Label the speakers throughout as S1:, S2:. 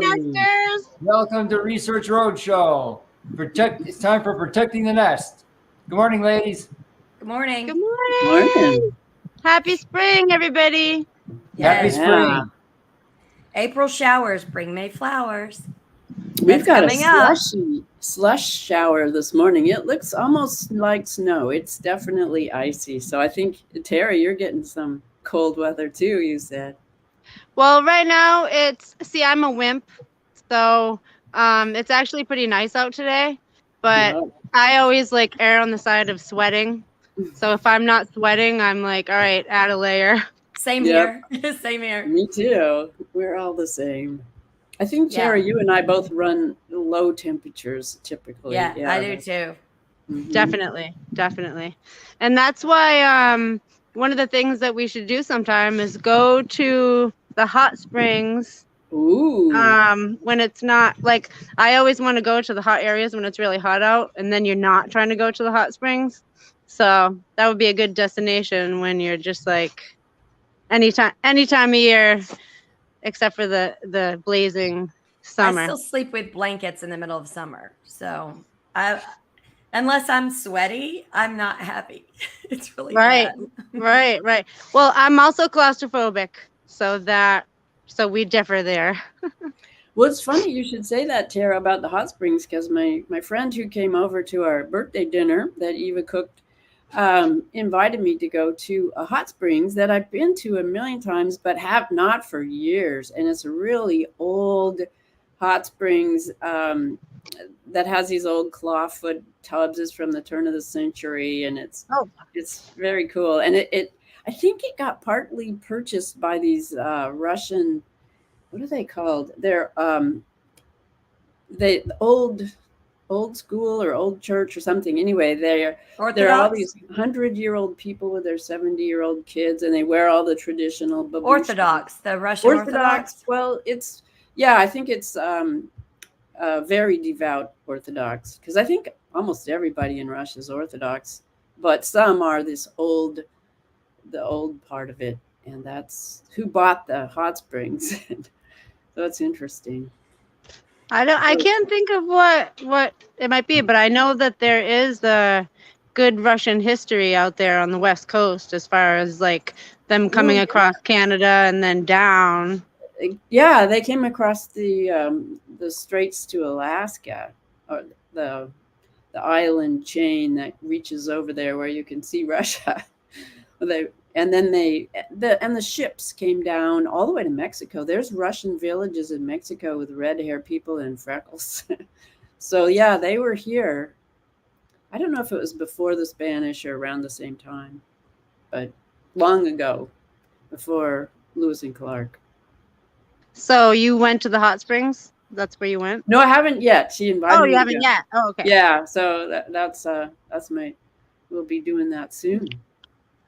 S1: everybody.
S2: nesters.
S1: Welcome to Research Roadshow. It's time for protecting the nest. Good morning, ladies.
S3: Good morning.
S2: Good morning.
S4: Morning.
S2: Happy spring, everybody.
S1: Happy
S3: Yes.
S4: Yeah.
S1: spring.
S3: April showers bring May flowers.
S4: We've
S3: It's
S4: got a
S3: coming up.
S4: slush shower this morning. It looks almost like snow. It's definitely icy. So I think, Terry, you're getting some cold weather too, you said.
S2: Well, right now I'm a wimp, so it's actually pretty nice out today, but
S4: No.
S2: I always like err on the side of sweating. So if I'm not sweating, I'm like, all right, add a layer.
S3: Same
S4: Yep.
S3: here. Same here.
S4: Me too. We're all the same. I think,
S3: Yeah.
S4: Terry, you and I both run low temperatures typically.
S3: Yeah, I do too.
S4: Mhm.
S2: Definitely. And that's why one of the things that we should do sometime is go to the hot springs
S4: Ooh.
S2: when it's not like I always want to go to the hot areas when it's really hot out, and then you're not trying to go to the hot springs. So that would be a good destination when you're just like any time of year except for the blazing summer.
S3: I still sleep with blankets in the middle of summer. So unless I'm sweaty, I'm not happy. It's really
S2: Right.
S3: bad.
S2: Right. Well, I'm also claustrophobic, so we differ there.
S4: Well, it's funny you should say that, Tara, about the hot springs, because my friend who came over to our birthday dinner that Eva cooked invited me to go to a hot springs that I've been to a million times, but have not for years. And it's a really old hot springs that has these old clawfoot tubs. Is from the turn of the century, and it's very cool. And it I think it got partly purchased by these Russian. What are they called? They're they old school or old church or something. Anyway, they're all these 100-year-old people with their 70-year-old kids, and they wear all the traditional babushka.
S3: Orthodox, the Russian Orthodox.
S4: Well, I think it's very devout Orthodox, because I think almost everybody in Russia is Orthodox, but some are the old part of it, and that's who bought the hot springs. So it's interesting.
S2: I can't think of what it might be, but I know that there is a good Russian history out there on the West Coast as far as like them coming across Canada and then down.
S4: Yeah, they came across the straits to Alaska, or the island chain that reaches over there where you can see Russia. And then the ships came down all the way to Mexico. There's Russian villages in Mexico with red hair people and freckles. So yeah, they were here. I don't know if it was before the Spanish or around the same time, but long ago, before Lewis and Clark.
S2: So you went to the hot springs? That's where you went?
S4: No, I haven't yet. She invited me.
S2: Oh, you haven't yet? Oh, okay.
S4: Yeah, so that's we'll be doing that soon.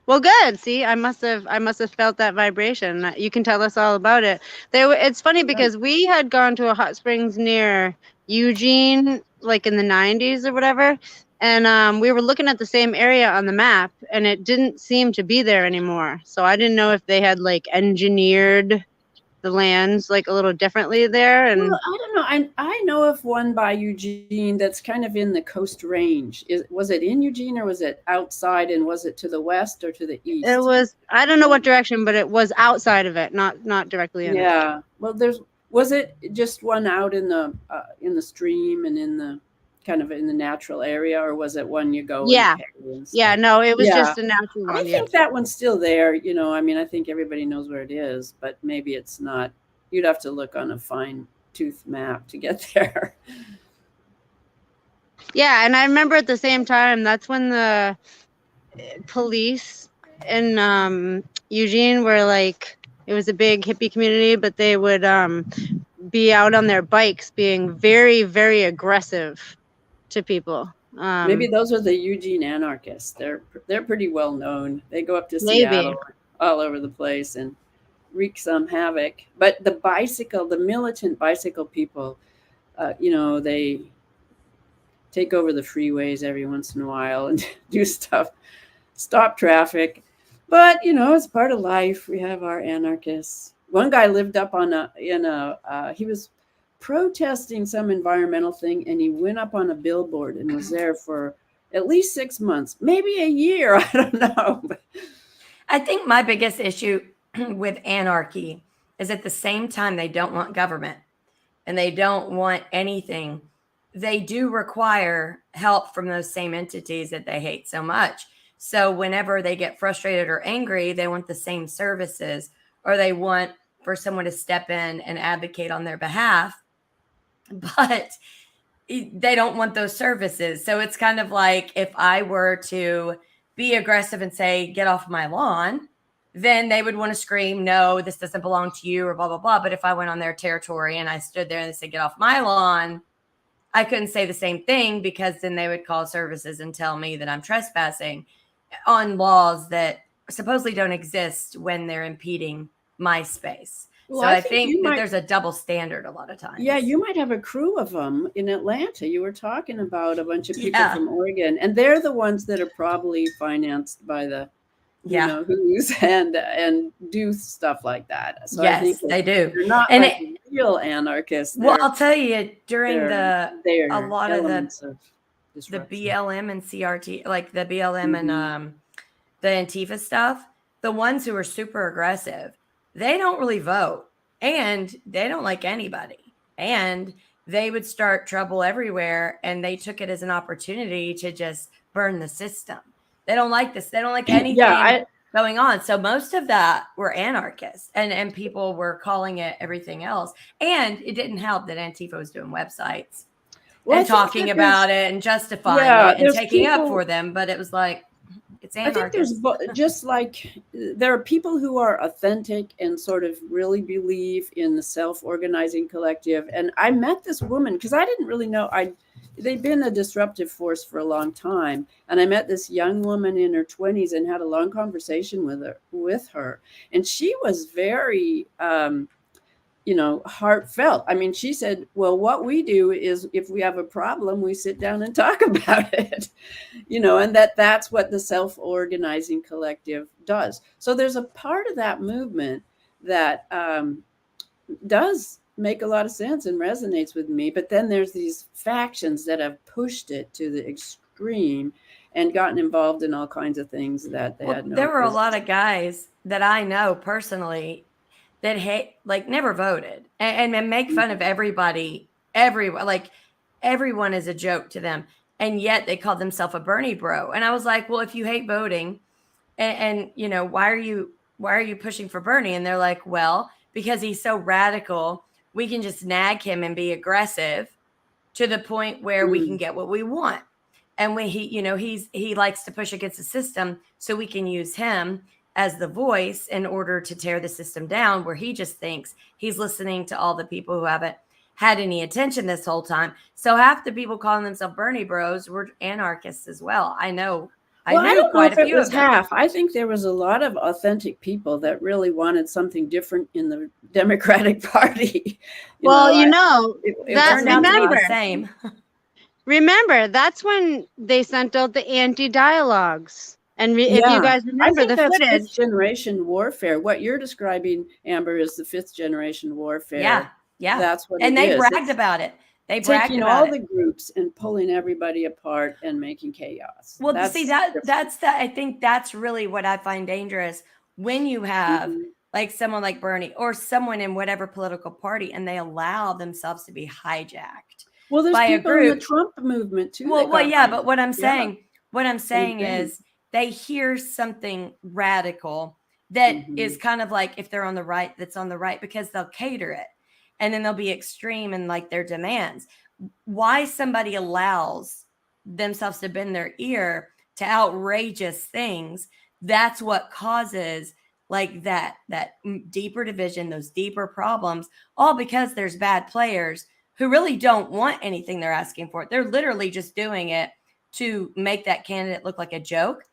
S2: Well, good. See, I must have felt that vibration. You can tell us all about it. It's funny because we had gone to a hot springs near Eugene, like in the 90s or whatever, and we were looking at the same area on the map, and it didn't seem to be there anymore. So I didn't know if they had like engineered the lands like a little differently there. And
S4: well, I don't know. I know of one by Eugene that's kind of in the Coast Range. Was it in Eugene or was it outside? And was it to the west or to the east?
S2: It was. I don't know what direction, but it was outside of it, not directly in it.
S4: Yeah. Well, was it just one out in the stream and in the kind of in the natural area, or was it one you go?
S2: Yeah. Yeah. No, it was just a natural one.
S4: I think that one's still there. I mean, I think everybody knows where it is, but maybe it's not. You'd have to look on a fine-tooth map to get there.
S2: Yeah, and I remember at the same time, that's when the police in Eugene were like, it was a big hippie community, but they would be out on their bikes being very, very aggressive to people.
S4: Maybe those are the Eugene anarchists. They're pretty well known. They go up to Seattle, all over the place, and wreak some havoc. But the militant bicycle people, they take over the freeways every once in a while and do stuff, stop traffic. But it's part of life. We have our anarchists. One guy lived up on he was protesting some environmental thing, and he went up on a billboard and was there for at least 6 months, maybe a year. I don't know.
S3: I think my biggest issue with anarchy is at the same time they don't want government and they don't want anything. They do require help from those same entities that they hate so much. So whenever they get frustrated or angry, they want the same services, or they want for someone to step in and advocate on their behalf, but they don't want those services. So it's kind of like if I were to be aggressive and say, get off my lawn, then they would want to scream, no, this doesn't belong to you, or blah, blah, blah. But if I went on their territory and I stood there and they said, get off my lawn, I couldn't say the same thing, because then they would call services and tell me that I'm trespassing on laws that supposedly don't exist when they're impeding my space.
S4: Well,
S3: so
S4: I
S3: I
S4: think
S3: think that there's a double standard a lot of times.
S4: Yeah, you might have a crew of them in Atlanta. You were talking about a bunch of people
S3: Yeah.
S4: from Oregon, and they're the ones that are probably financed by the you know, who's and do stuff like that. So I
S3: Yes,
S4: think
S3: they do.
S4: they're not
S3: And
S4: like real anarchists.
S3: Well,
S4: They're-
S3: I'll tell you, during
S4: they're
S3: a lot of
S4: elements of
S3: the
S4: disruption.
S3: BLM and CRT, like the BLM and the Antifa stuff, the ones who are super aggressive, they don't really vote, and they don't like anybody, and they would start trouble everywhere, and they took it as an opportunity to just burn the system. They don't like this. They don't like anything going on. So most of that were anarchists, and people were calling it everything else. And it didn't help that Antifa was doing websites and talking about it and justifying it and taking up for them. But it was like, it's anarchist.
S4: I think there's just like there are people who are authentic and sort of really believe in the self-organizing collective. And I met this woman because I didn't really know they'd been a disruptive force for a long time. And I met this young woman in her 20s and had a long conversation with her. And she was very heartfelt. I mean, she said, well, what we do is if we have a problem, we sit down and talk about it, and that's what the self-organizing collective does. So there's a part of that movement that does make a lot of sense and resonates with me. But then there's these factions that have pushed it to the extreme and gotten involved in all kinds of things that they had no
S3: There were a
S4: business.
S3: lot of guys that I know personally that never voted and make fun of everybody. Everyone is a joke to them. And yet they called themselves a Bernie bro. And I was like, well, if you hate voting and why are you pushing for Bernie? And they're like, well, because he's so radical, we can just nag him and be aggressive to the point where we can get what we want. And when he likes to push against the system, so we can use him as the voice in order to tear the system down, where he just thinks he's listening to all the people who haven't had any attention this whole time. So half the people calling themselves Bernie bros were anarchists as well. I knew quite a few of them.
S4: Half. I think there was a lot of authentic people that really wanted something different in the Democratic Party.
S2: Remember, that's when they sent out the anti-dialogues. And if you guys remember the footage,
S4: fifth generation warfare. What you're describing, Amber, is the fifth generation warfare.
S3: Yeah,
S4: that's what.
S3: And they bragged about it. They bragged
S4: taking
S3: about
S4: all the groups and pulling everybody apart and making chaos.
S3: Well, I think that's really what I find dangerous when you have like someone like Bernie or someone in whatever political party, and they allow themselves to be hijacked.
S4: Well, there's
S3: by
S4: people
S3: a group.
S4: in the Trump movement too.
S3: But what I'm saying is they hear something radical that is kind of like, if they're on the right, that's on the right, because they'll cater it. And then they'll be extreme in like their demands. Why somebody allows themselves to bend their ear to outrageous things, that's what causes like that deeper division, those deeper problems, all because there's bad players who really don't want anything they're asking for. They're literally just doing it to make that candidate look like a joke.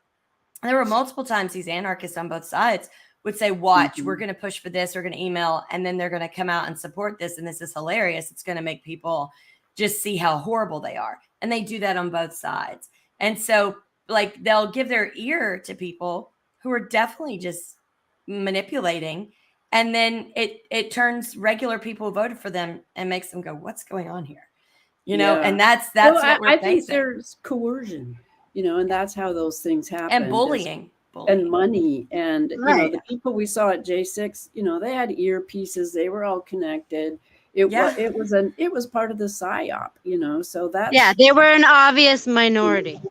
S3: And there were multiple times these anarchists on both sides would say, watch, we're going to push for this, we're going to email, and then they're going to come out and support this. And this is hilarious. It's going to make people just see how horrible they are. And they do that on both sides. And so like they'll give their ear to people who are definitely just manipulating. And then it turns regular people who voted for them and makes them go, what's going on here? You know,
S4: Yeah.
S3: and that's
S4: Well,
S3: what we're
S4: I think
S3: facing.
S4: there's coercion, and that's how those things happen.
S3: And bullying.
S4: And money. And,
S2: Right.
S4: the people we saw at J6, they had earpieces. They were all connected. It was part of the PSYOP, so that's.
S2: Yeah, they were an obvious minority.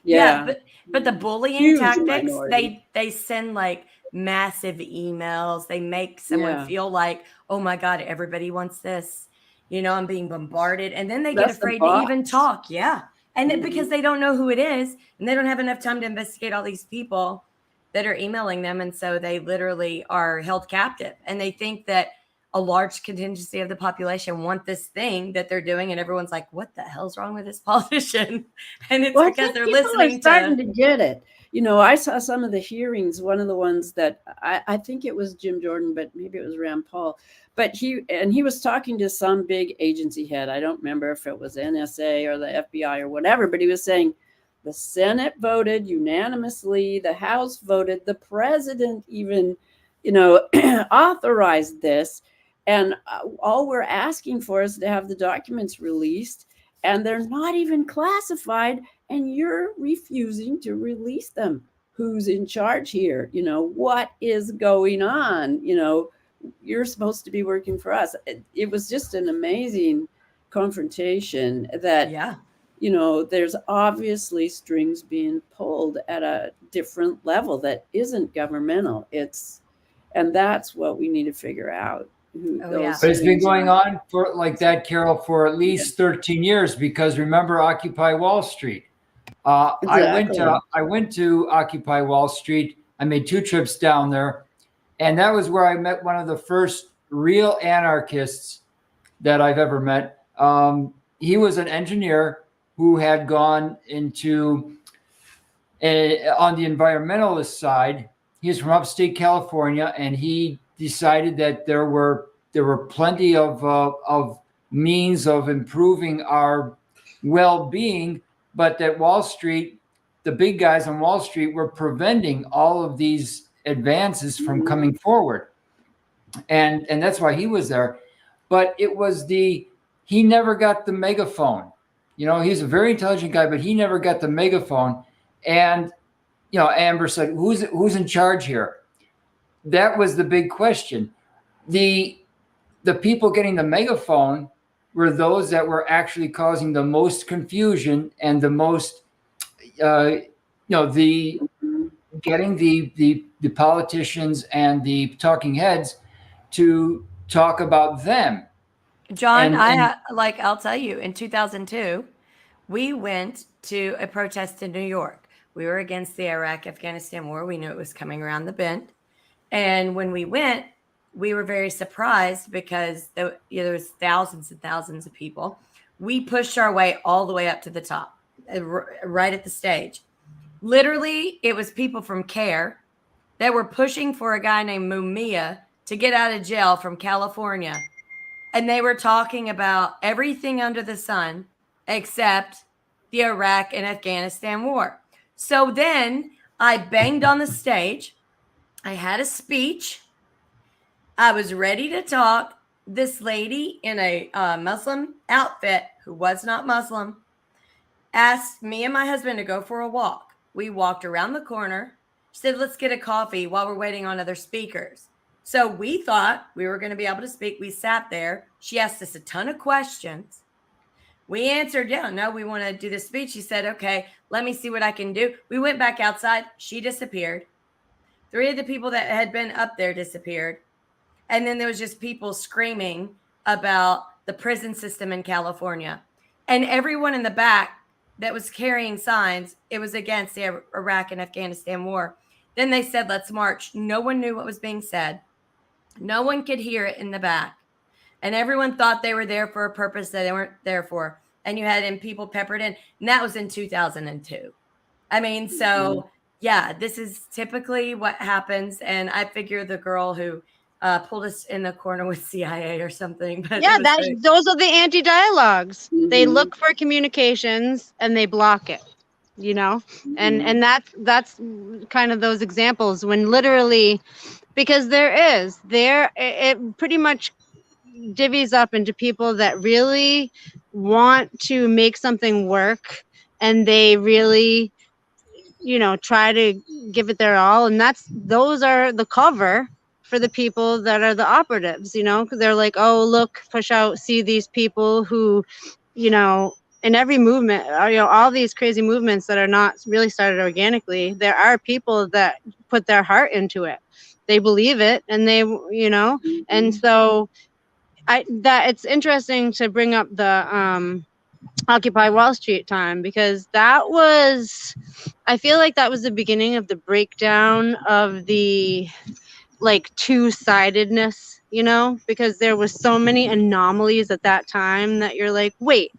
S4: Yeah.
S3: But the bullying
S4: Huge
S3: tactics,
S4: minority.
S3: they send like massive emails. They make someone feel like, oh my God, everybody wants this. I'm being bombarded. And then they get afraid to even talk. Yeah. And because they don't know who it is and they don't have enough time to investigate all these people that are emailing them. And so they literally are held captive. And they think that a large contingency of the population want this thing that they're doing. And everyone's like, what the hell's wrong with this politician? And it's because they're listening
S4: are starting to get it. I saw some of the hearings. One of the ones that I think it was Jim Jordan, but maybe it was Rand Paul. But he was talking to some big agency head. I don't remember if it was NSA or the FBI or whatever, but he was saying the Senate voted unanimously, the House voted, the president even, authorized this. And all we're asking for is to have the documents released, and they're not even classified, and you're refusing to release them. Who's in charge here? What is going on? You're supposed to be working for us. It was just an amazing confrontation that, there's obviously strings being pulled at a different level that isn't governmental. And that's what we need to figure out.
S1: But it's been going on for like that, Carol, for at least 13 years, because remember Occupy Wall Street.
S4: Exactly.
S1: I went to Occupy Wall Street. I made 2 trips down there, and that was where I met one of the first real anarchists that I've ever met. He was an engineer who had gone into on the environmentalist side. He's from upstate California, and he decided that there were plenty of means of improving our well-being, but that Wall Street, the big guys on Wall Street, were preventing all of these advances from coming forward, and that's why he was there. But it was he never got the megaphone. He's a very intelligent guy, but he never got the megaphone. And Amber said, "Who's in charge here?" That was the big question. The people getting the megaphone were those that were actually causing the most confusion and the most, getting the politicians and the talking heads to talk about them.
S3: John, I'll tell you, in 2002, we went to a protest in New York. We were against the Iraq-Afghanistan war. We knew it was coming around the bend. And when we went, we were very surprised because there was thousands and thousands of people. We pushed our way all the way up to the top, right at the stage. Literally, it was people from CARE that were pushing for a guy named Mumia to get out of jail from California. And they were talking about everything under the sun except the Iraq and Afghanistan war. So then I banged on the stage. I had a speech. I was ready to talk. This lady in a Muslim outfit, who was not Muslim, asked me and my husband to go for a walk. We walked around the corner. She said, let's get a coffee while we're waiting on other speakers. So we thought we were going to be able to speak. We sat there. She asked us a ton of questions. We answered, no, we want to do the speech. She said, okay, let me see what I can do. We went back outside. She disappeared. 3 of the people that had been up there disappeared. And then there was just people screaming about the prison system in California. And everyone in the back that was carrying signs, it was against the Iraq and Afghanistan war. Then they said, let's march. No one knew what was being said. No one could hear it in the back. And everyone thought they were there for a purpose that they weren't there for. And you had people peppered in. And that was in 2002. I mean, so yeah, this is typically what happens. And I figure the girl who pulled us in the corner with CIA or something. But
S2: yeah, those are the anti-dialogues. They look for communications and they block it, and that's kind of those examples when literally, because it pretty much divvies up into people that really want to make something work, and they really, try to give it their all. And those are the cover for the people that are the operatives, because they're like, oh, look, push out, see these people who, in every movement, all these crazy movements that are not really started organically, there are people that put their heart into it. They believe it, and and so it's interesting to bring up the Occupy Wall Street time, because I feel like that was the beginning of the breakdown of the two-sidedness, because there was so many anomalies at that time that you're like, wait,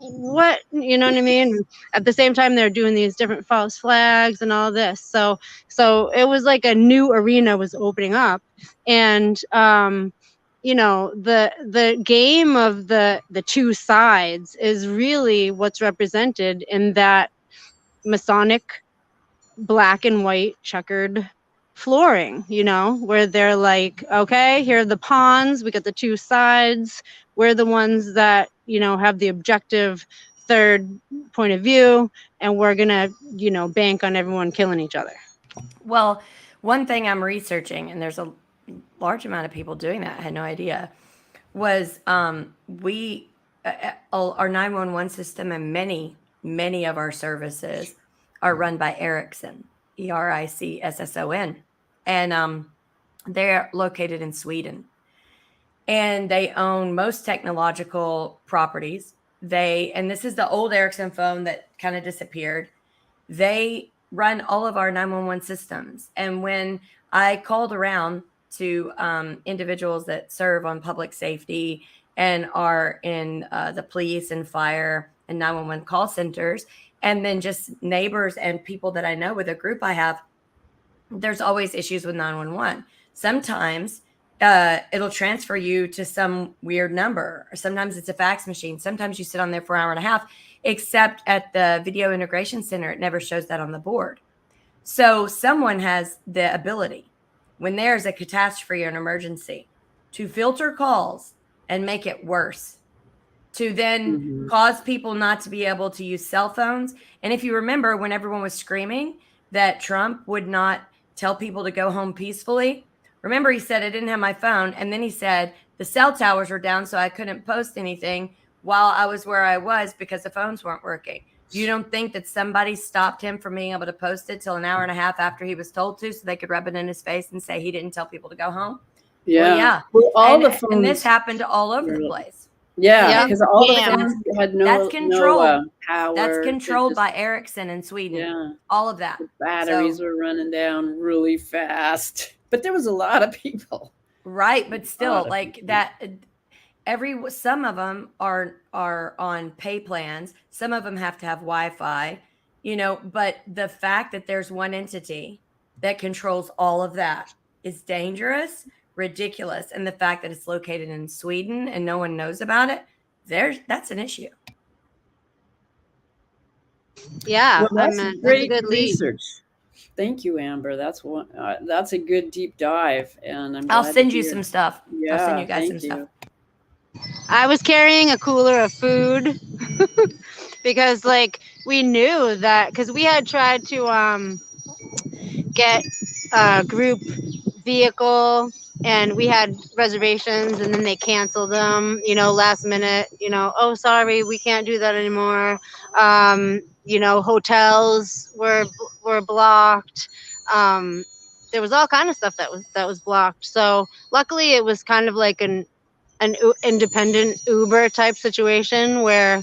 S2: what, you know what I mean? At the same time, they're doing these different false flags and all this. So it was like a new arena was opening up. And, the game of the two sides is really what's represented in that Masonic black and white checkered flooring, where they're like, okay, here are the pawns, we got the two sides, we're the ones that have the objective third point of view, and we're gonna bank on everyone killing each other.
S3: Well, one thing I'm researching, and there's a large amount of people doing that, I had no idea, was our 911 system and many of our services are run by Ericsson, ERICSSON, and they're located in Sweden, and they own most technological properties. And this is the old Ericsson phone that kind of disappeared. They run all of our 911 systems, and when I called around to individuals that serve on public safety and are in the police and fire and 911 call centers, and then just neighbors and people that I know with a group I have, there's always issues with 911. Sometimes it'll transfer you to some weird number, or sometimes it's a fax machine. Sometimes you sit on there for an hour and a half, except at the video integration center, it never shows that on the board. So someone has the ability, when there's a catastrophe or an emergency, to filter calls and make it worse, to then cause people not to be able to use cell phones. And if you remember, when everyone was screaming that Trump would not tell people to go home peacefully, remember he said, I didn't have my phone. And then he said the cell towers were down, so I couldn't post anything while I was where I was because the phones weren't working. You don't think that somebody stopped him from being able to post it till an hour and a half after he was told to, so they could rub it in his face and say he didn't tell people to go home?
S4: Yeah.
S3: Well, yeah.
S4: Well,
S3: And this happened all over the place.
S4: Yeah, because all the phones had
S3: that's controlled.
S4: no power.
S3: That's controlled by Ericsson in Sweden.
S4: Yeah.
S3: All of that.
S4: The batteries were running down really fast. But there was a lot of people.
S3: Right, but still, like that. Some of them are on pay plans. Some of them have to have Wi-Fi, but the fact that there's one entity that controls all of that is dangerous, ridiculous. And the fact that it's located in Sweden and no one knows about it, that's an issue.
S2: Yeah.
S4: Well, that's great
S2: that's a good
S4: research. Thank you, Amber. That's a good deep dive. And
S3: I'll send you some stuff.
S4: Yeah,
S3: I'll send you guys some stuff.
S2: I was carrying a cooler of food because we knew that, because we had tried to get a group vehicle, and we had reservations, and then they canceled them, last minute, oh, sorry, we can't do that anymore. Hotels were blocked. There was all kind of stuff that was blocked. So luckily it was kind of like an independent Uber type situation where,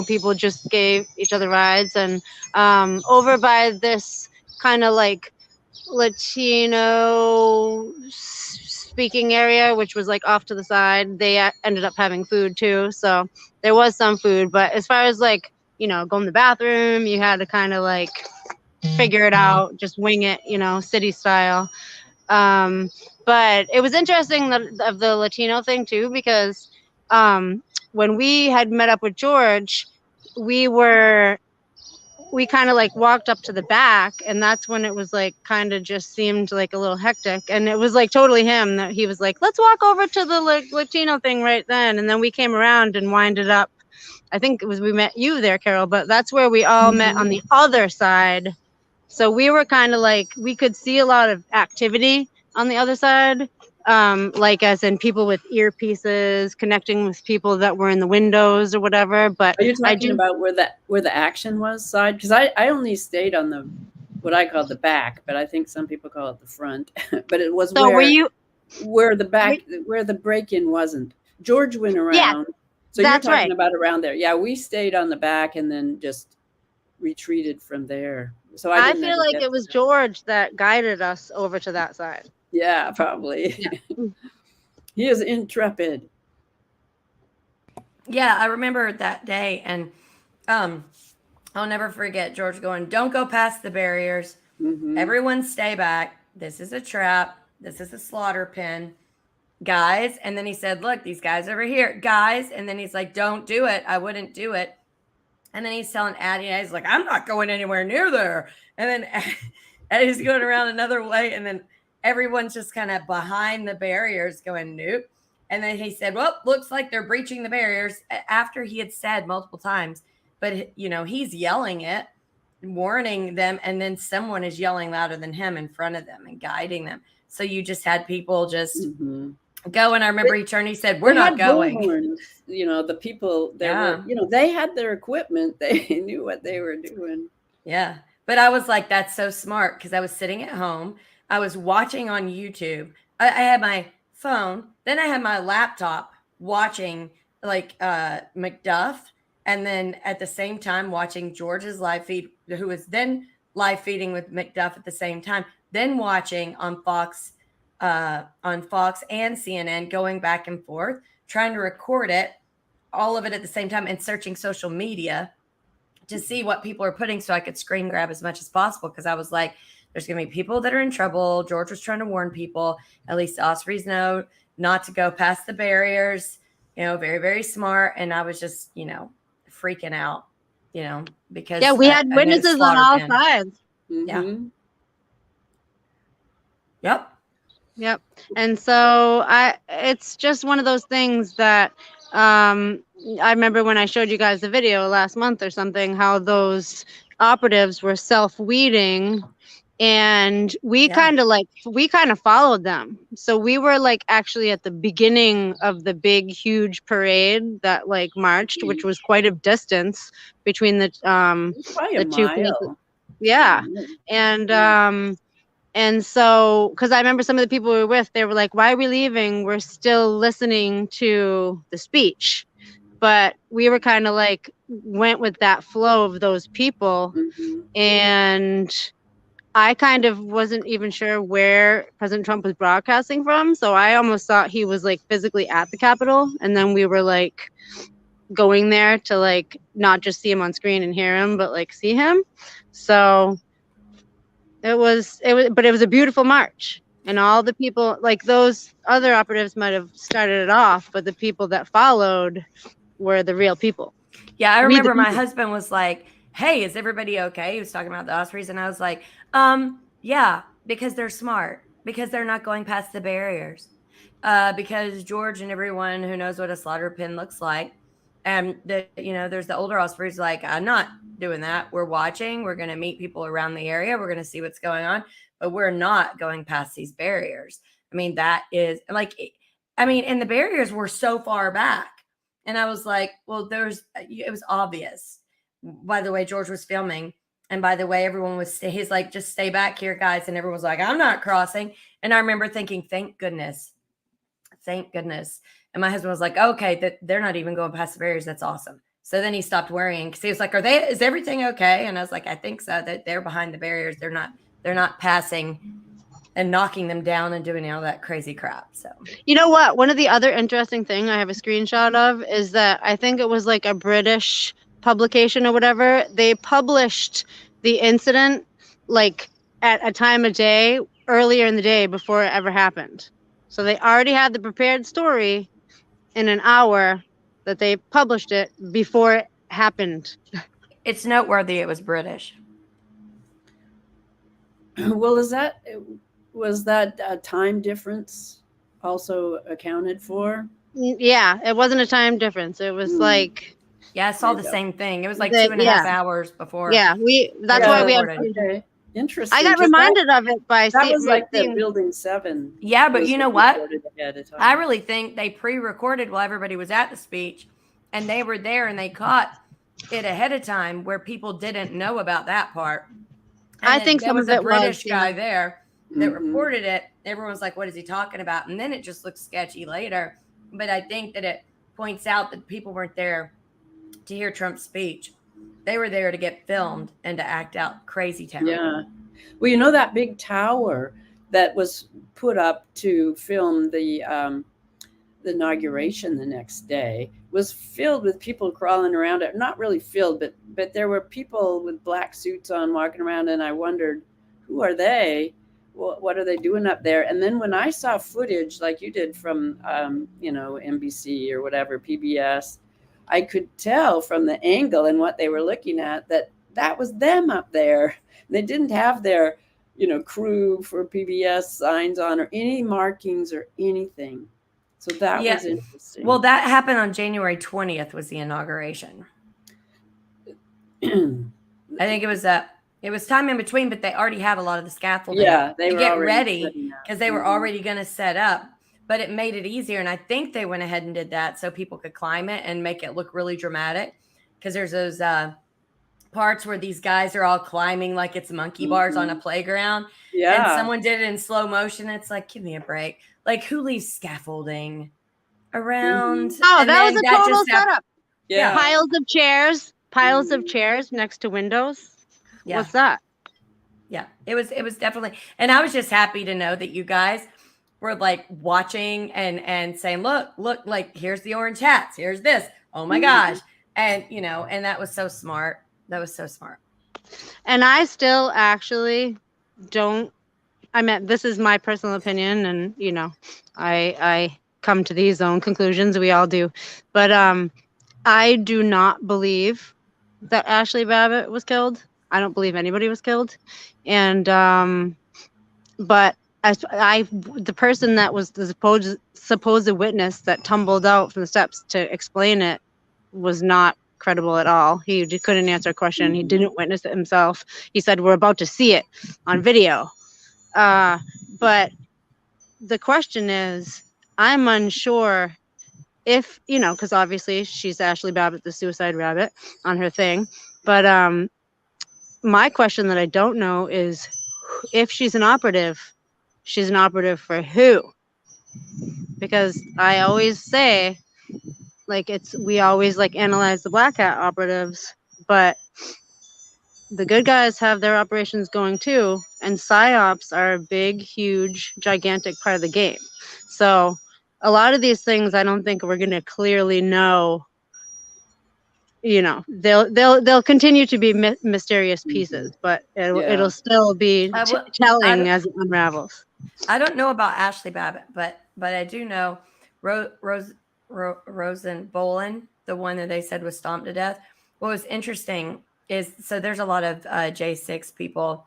S2: people just gave each other rides. And over by this kind of Latino speaking area, which was off to the side, they ended up having food too. So there was some food, but as far as go in the bathroom, you had to kind of figure it out, just wing it, city style. But it was interesting of the Latino thing too, because when we had met up with George, we were we kind of like walked up to the back, and that's when it was like kind of just seemed like a little hectic, and it was like totally him that he was like, let's walk over to the Latino thing right then, and then we came around and winded up. I think it was we met you there, Carol, but that's where we all met on the other side. So we were kind of like, we could see a lot of activity on the other side, like as in people with earpieces connecting with people that were in the windows or whatever. But
S4: Are you talking about where the action was side? Because I only stayed on the what I call the back, but I think some people call it the front. But it was
S2: so
S4: where the break-in wasn't. George went around.
S2: Yeah,
S4: so you're
S2: that's
S4: talking
S2: right.
S4: about around there. Yeah, we stayed on the back and then just retreated from there. So
S2: I feel like it was George that guided us over to that side.
S4: Yeah, probably.
S2: Yeah.
S4: He is intrepid.
S3: Yeah, I remember that day, and I'll never forget George going, "Don't go past the barriers.
S4: Mhm.
S3: Everyone stay back. This is a trap. This is a slaughter pen, guys." And then he said, "Look, these guys over here, guys." And then he's like, "Don't do it. I wouldn't do it." And then he's telling Addie, and he's like, "I'm not going anywhere near there." And then Eddie's going around another way, and then everyone's just kind of behind the barriers going, "Nope." And then he said, "Well, looks like they're breaching the barriers," after he had said multiple times. But, you know, he's yelling it, warning them, and then someone is yelling louder than him in front of them and guiding them. So you just had people just go. And I remember he turned, he said, "We're not going."
S4: Bullhorns. You know, the people there were, you know, they had their equipment. They knew what they were doing.
S3: Yeah. But I was like, that's so smart, because I was sitting at home. I was watching on YouTube. I had my phone. Then I had my laptop watching like McDuff. And then at the same time watching George's live feed, who was then live feeding with McDuff at the same time. Then watching on Fox and CNN, going back and forth, trying to record it, all of it at the same time, and searching social media to see what people are putting so I could screen grab as much as possible, because I was like, there's going to be people that are in trouble. George was trying to warn people, at least Ospreys know not to go past the barriers, you know, very, very smart. And I was just, you know, freaking out, you know, because
S2: we had witnesses on all sides.
S4: Mm-hmm.
S3: Yeah.
S2: Yep. And so it's just one of those things that I remember when I showed you guys the video last month or something, how those operatives were self-weeding, and we kind of followed them. So we were like actually at the beginning of the big, huge parade that like marched, which was quite a distance between the two places. Yeah. And so, because I remember some of the people we were with, they were like, "Why are we leaving? We're still listening to the speech." But we were kind of like, went with that flow of those people. And I kind of wasn't even sure where President Trump was broadcasting from. So I almost thought he was like physically at the Capitol. And then we were like going there to like not just see him on screen and hear him, but like see him. So it was a beautiful march, and all the people, like those other operatives might have started it off, but the people that followed were the real people.
S3: Yeah, I remember my husband was like, "Hey, is everybody okay?" He was talking about the Ospreys, and I was like, yeah, because they're smart, because they're not going past the barriers, because George and everyone who knows what a slaughter pen looks like, and there's the older Ospreys like, "I'm not doing that. We're watching. We're going to meet people around the area. We're going to see what's going on, but we're not going past these barriers." I mean, that is like, and the barriers were so far back. And I was like, well, it was obvious by the way George was filming. And by the way, everyone he's like, "Just stay back here, guys." And everyone was like, "I'm not crossing." And I remember thinking, thank goodness. And my husband was like, "Okay, that they're not even going past the barriers. That's awesome." So then he stopped worrying, because he was like, is everything okay? And I was like, I think so, that they're behind the barriers. They're not passing and knocking them down and doing all that crazy crap. So,
S2: you know what? One of the other interesting thing I have a screenshot of is that I think it was like a British publication or whatever. They published the incident like at a time of day earlier in the day before it ever happened. So they already had the prepared story in an hour that they published it before it happened.
S3: It's noteworthy it was British.
S4: Well, was that time difference also accounted for?
S2: Yeah, it wasn't a time difference. It was like
S3: Yeah, I saw
S4: There
S3: the
S4: you go.
S3: same thing. It was like
S2: The-
S3: 2.5 hours before.
S2: yeah, that's
S3: it
S2: why
S3: was
S2: we have.
S3: recorded.
S4: Okay, interesting.
S2: I got
S4: 'cause
S2: reminded of it by
S4: that was like the
S2: seeing.
S4: Building 7.
S3: Yeah, but
S4: was
S3: you know what?
S4: recorded ahead of time.
S3: I really think they pre-recorded while everybody was at the speech, and they were there and they caught it ahead of time where people didn't know about that part. And
S2: I think
S3: there
S2: some
S3: was
S2: of
S3: a
S2: it
S3: British
S2: was,
S3: guy
S2: yeah.
S3: there that
S4: Mhm.
S3: reported it. Everyone was like, "What is he talking about?" And then it just looked sketchy later. But I think that it points out that people weren't there to hear Trump's speech. They were there to get filmed and to act out crazy town.
S4: Yeah. Well, you know that big tower that was put up to film the inauguration the next day was filled with people crawling around it. Not really filled, but there were people with black suits on walking around, and I wondered, who are they? What are they doing up there? And then when I saw footage like you did from NBC or whatever, PBS, I could tell from the angle and what they were looking at that was them up there. They didn't have their crew for PBS signs on or any markings or anything. So that
S3: Yeah.
S4: was interesting.
S3: Well, that happened on January 20th was the inauguration. I think it was time in between, but they already had a lot of the scaffolding
S4: yeah, they
S3: to
S4: were
S3: get
S4: already
S3: ready
S4: setting up.
S3: because they were already going to set up, but it made it easier. And I think they went ahead and did that so people could climb it and make it look really dramatic. Because there's those parts where these guys are all climbing like it's monkey bars on a playground.
S4: Yeah.
S3: And someone did it in slow motion. It's like, give me a break. Like, who leaves scaffolding around?
S2: Oh,
S3: And
S2: that was
S3: then
S2: a total
S3: just happened.
S2: setup.
S4: Yeah.
S2: Piles of chairs next to windows.
S3: Yeah.
S2: What's that?
S3: Yeah, it was definitely, and I was just happy to know that you guys were like watching and saying, look, like here's the orange hats, here's this. Oh my gosh. And and that was so smart. That was so smart.
S2: And I still actually don't. I mean, this is my personal opinion, and I come to these own conclusions. We all do, but I do not believe that Ashley Babbitt was killed. I don't believe anybody was killed, and but the person that was the supposed witness that tumbled out from the steps to explain it was not credible at all. He couldn't answer a question. He didn't witness it himself. He said, "We're about to see it on video." But the question is, I'm unsure if, because obviously she's Ashley Babbitt, the suicide rabbit, on her thing. But my question that I don't know is, if she's an operative for who? Because I always say, like, we always like analyze the black hat operatives, but the good guys have their operations going too, and psyops are a big, huge, gigantic part of the game. So a lot of these things, I don't think we're going to clearly know. They'll continue to be mysterious pieces, but it'll still be telling as it unravels.
S3: I don't know about Ashley Babbitt, but I do know Rosen Bolin, the one that they said was stomped to death. What was interesting is, so there's a lot of J6 people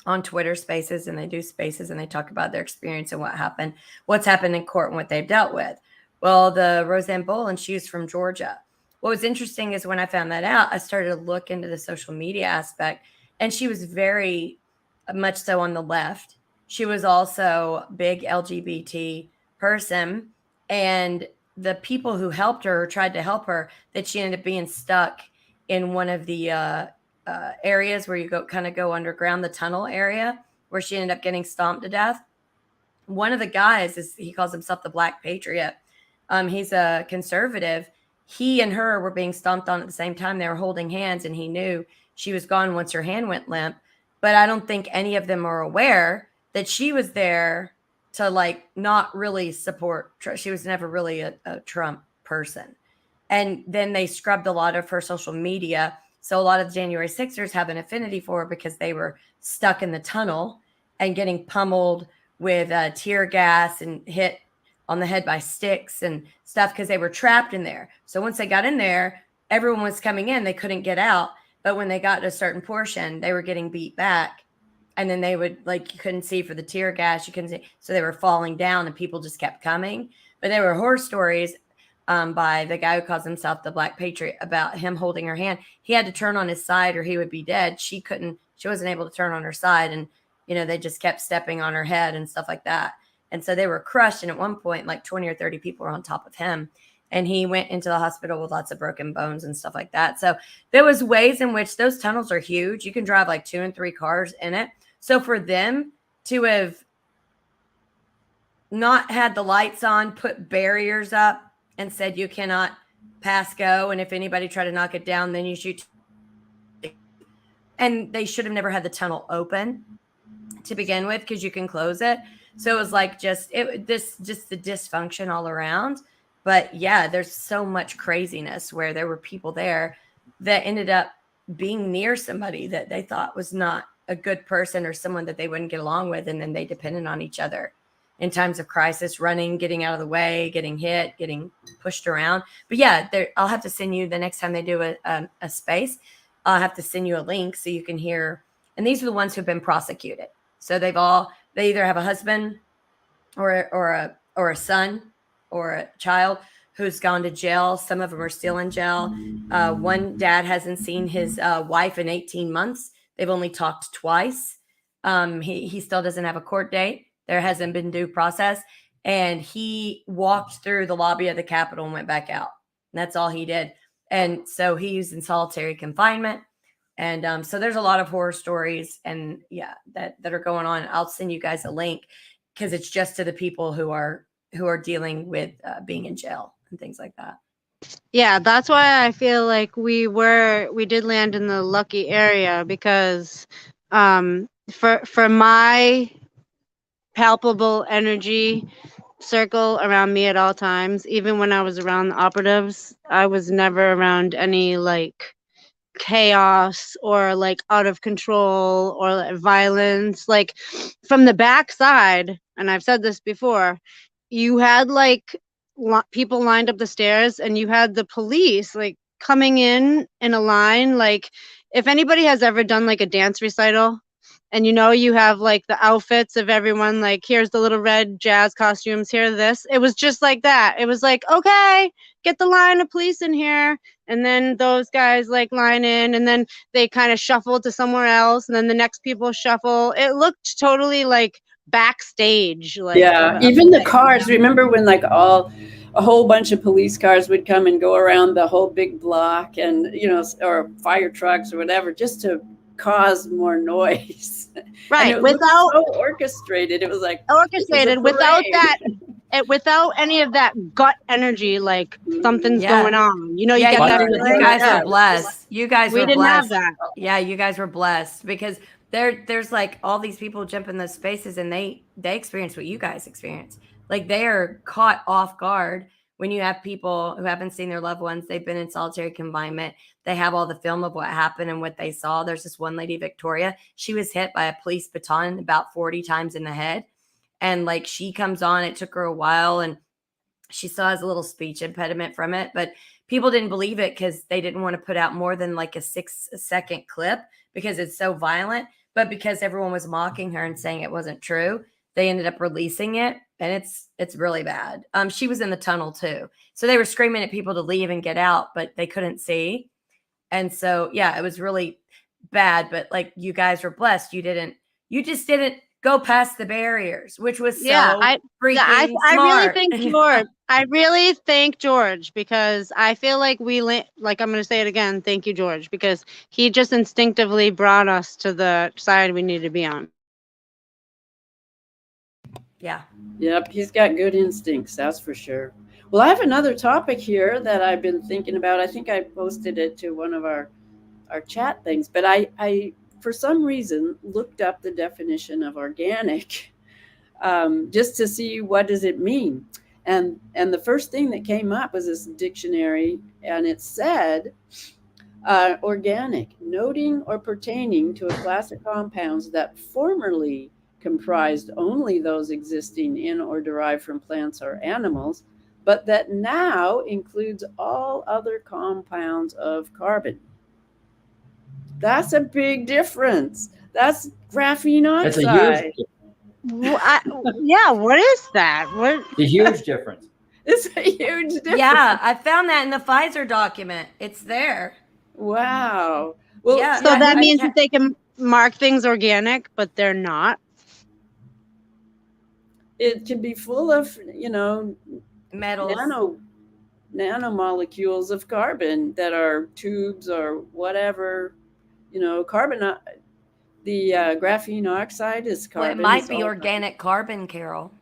S3: on Twitter Spaces, and they do Spaces and they talk about their experience and what's happened in court and what they've dealt with. Well, the Roseanne Bolin, she's from Georgia. What was interesting is when I found that out, I started to look into the social media aspect, and she was very much so on the left. She was also a big LGBT person, and the people who helped her or tried to help her, that she ended up being stuck in one of the areas where you go underground, the tunnel area, where she ended up getting stomped to death. One of the guys he calls himself the Black Patriot. He's a conservative. He and her were being stomped on at the same time. They were holding hands, and he knew she was gone once her hand went limp. But I don't think any of them are aware that she was there to not really support. She was never really a Trump person. And then they scrubbed a lot of her social media. So a lot of the January 6ers have an affinity for her because they were stuck in the tunnel and getting pummeled with tear gas and hit on the head by sticks and stuff because they were trapped in there. So once they got in there, everyone was coming in. They couldn't get out. But when they got to a certain portion, they were getting beat back. And then they would, like, you couldn't see for the tear gas. You couldn't see. So they were falling down and people just kept coming. But there were horror stories by the guy who calls himself the Black Patriot about him holding her hand. He had to turn on his side or he would be dead. She wasn't able to turn on her side. And, they just kept stepping on her head and stuff like that. And so they were crushed. And at one point, like 20 or 30 people were on top of him. And he went into the hospital with lots of broken bones and stuff like that. So there was ways in which those tunnels are huge. You can drive like 2 and 3 cars in it. So for them to have not had the lights on, put barriers up and said, you cannot pass go. And if anybody tried to knock it down, then you shoot. And they should have never had the tunnel open to begin with, because you can close it. So it was like just the dysfunction all around. But yeah, there's so much craziness where there were people there that ended up being near somebody that they thought was not a good person or someone that they wouldn't get along with. And then they depended on each other in times of crisis, running, getting out of the way, getting hit, getting pushed around. But yeah, I'll have to send you the next time they do a space. I'll have to send you a link so you can hear. And these are the ones who've been prosecuted. So they either have a husband or a son or a child who's gone to jail. Some of them are still in jail. One dad hasn't seen his wife in 18 months. They've only talked twice. He still doesn't have a court date. There hasn't been due process. And he walked through the lobby of the Capitol and went back out. And that's all he did. And so he's in solitary confinement. And so there's a lot of horror stories and that are going on. I'll send you guys a link because it's just to the people who are dealing with being in jail and things like that.
S2: Yeah, that's why I feel like we did land in the lucky area, because for my palpable energy circle around me at all times, even when I was around the operatives, I was never around any like chaos or like out of control or like violence. Like from the backside, and I've said this before, you had like people lined up the stairs and you had the police like coming in a line. Like if anybody has ever done like a dance recital and you have like the outfits of everyone, like here's the little red jazz costumes, here this, it was just like that. It was like, okay, get the line of police in here, and then those guys like line in, and then they kind of shuffle to somewhere else, and then the next people shuffle. It looked totally like backstage. Like
S4: even the cars. Remember when like a whole bunch of police cars would come and go around the whole big block, and or fire trucks or whatever, just to cause more noise.
S2: Right.
S4: And without so orchestrated. It was like
S2: orchestrated without that. Without any of that gut energy, like something's going on. You get that.
S3: You guys are blessed. You guys were blessed.
S2: We didn't have that.
S3: Yeah, you guys were blessed because there's like all these people jump in those spaces and they experience what you guys experience. Like they are caught off guard when you have people who haven't seen their loved ones. They've been in solitary confinement. They have all the film of what happened and what they saw. There's this one lady, Victoria. She was hit by a police baton about 40 times in the head. And like she comes on, it took her a while and she still has a little speech impediment from it, but people didn't believe it because they didn't want to put out more than like a 6-second clip because it's so violent. But because everyone was mocking her and saying it wasn't true, they ended up releasing it. And it's really bad. She was in the tunnel too. So they were screaming at people to leave and get out, but they couldn't see. And so, yeah, it was really bad. But like you guys were blessed. You just didn't go past the barriers, which was I
S2: really think George. I really thank George because I feel like like I'm going to say it again. Thank you, George, because he just instinctively brought us to the side we need to be on.
S3: Yeah.
S4: Yep. He's got good instincts. That's for sure. Well, I have another topic here that I've been thinking about. I think I posted it to one of our chat things, but I for some reason looked up the definition of organic just to see what does it mean. And the first thing that came up was this dictionary, and it said organic, noting or pertaining to a class of compounds that formerly comprised only those existing in or derived from plants or animals, but that now includes all other compounds of carbon. That's a big difference. That's graphene
S1: That's a
S4: oxide.
S2: Yeah, what is that? What?
S1: a huge difference.
S4: It's a huge difference.
S3: Yeah, I found that in the Pfizer document. It's there.
S4: Wow. Well,
S3: Yeah.
S2: So that
S3: I
S2: means
S3: can't-
S2: that they can mark things organic, but they're not.
S4: it can be full of,
S3: metals.
S4: nanomolecules of carbon that are tubes or whatever. Carbon. The graphene oxide is
S3: Well,
S4: carbon.
S3: it might
S4: It's
S3: be
S4: all
S3: organic carbon, Carol.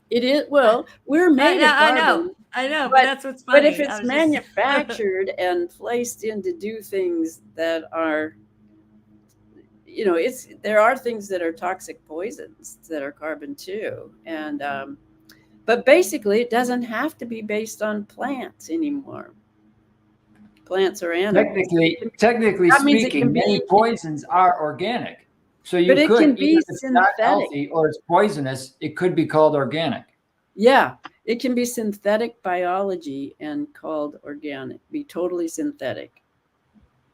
S4: It is. Well, we're made of carbon.
S3: I know, but
S4: But-
S3: that's what's funny.
S4: But if it's manufactured and placed in to do things that are, there are things that are toxic poisons that are carbon too. And but basically, it doesn't have to be based on plants anymore. Plants or animals.
S1: Technically
S4: That means it
S1: speaking,
S4: can be-
S1: many poisons are organic. So you
S4: But it
S1: could,
S4: can be
S1: even if it's not
S4: synthetic.
S1: healthy or it's poisonous, it could be called organic.
S4: Yeah, it can be synthetic biology and called organic. Be totally synthetic.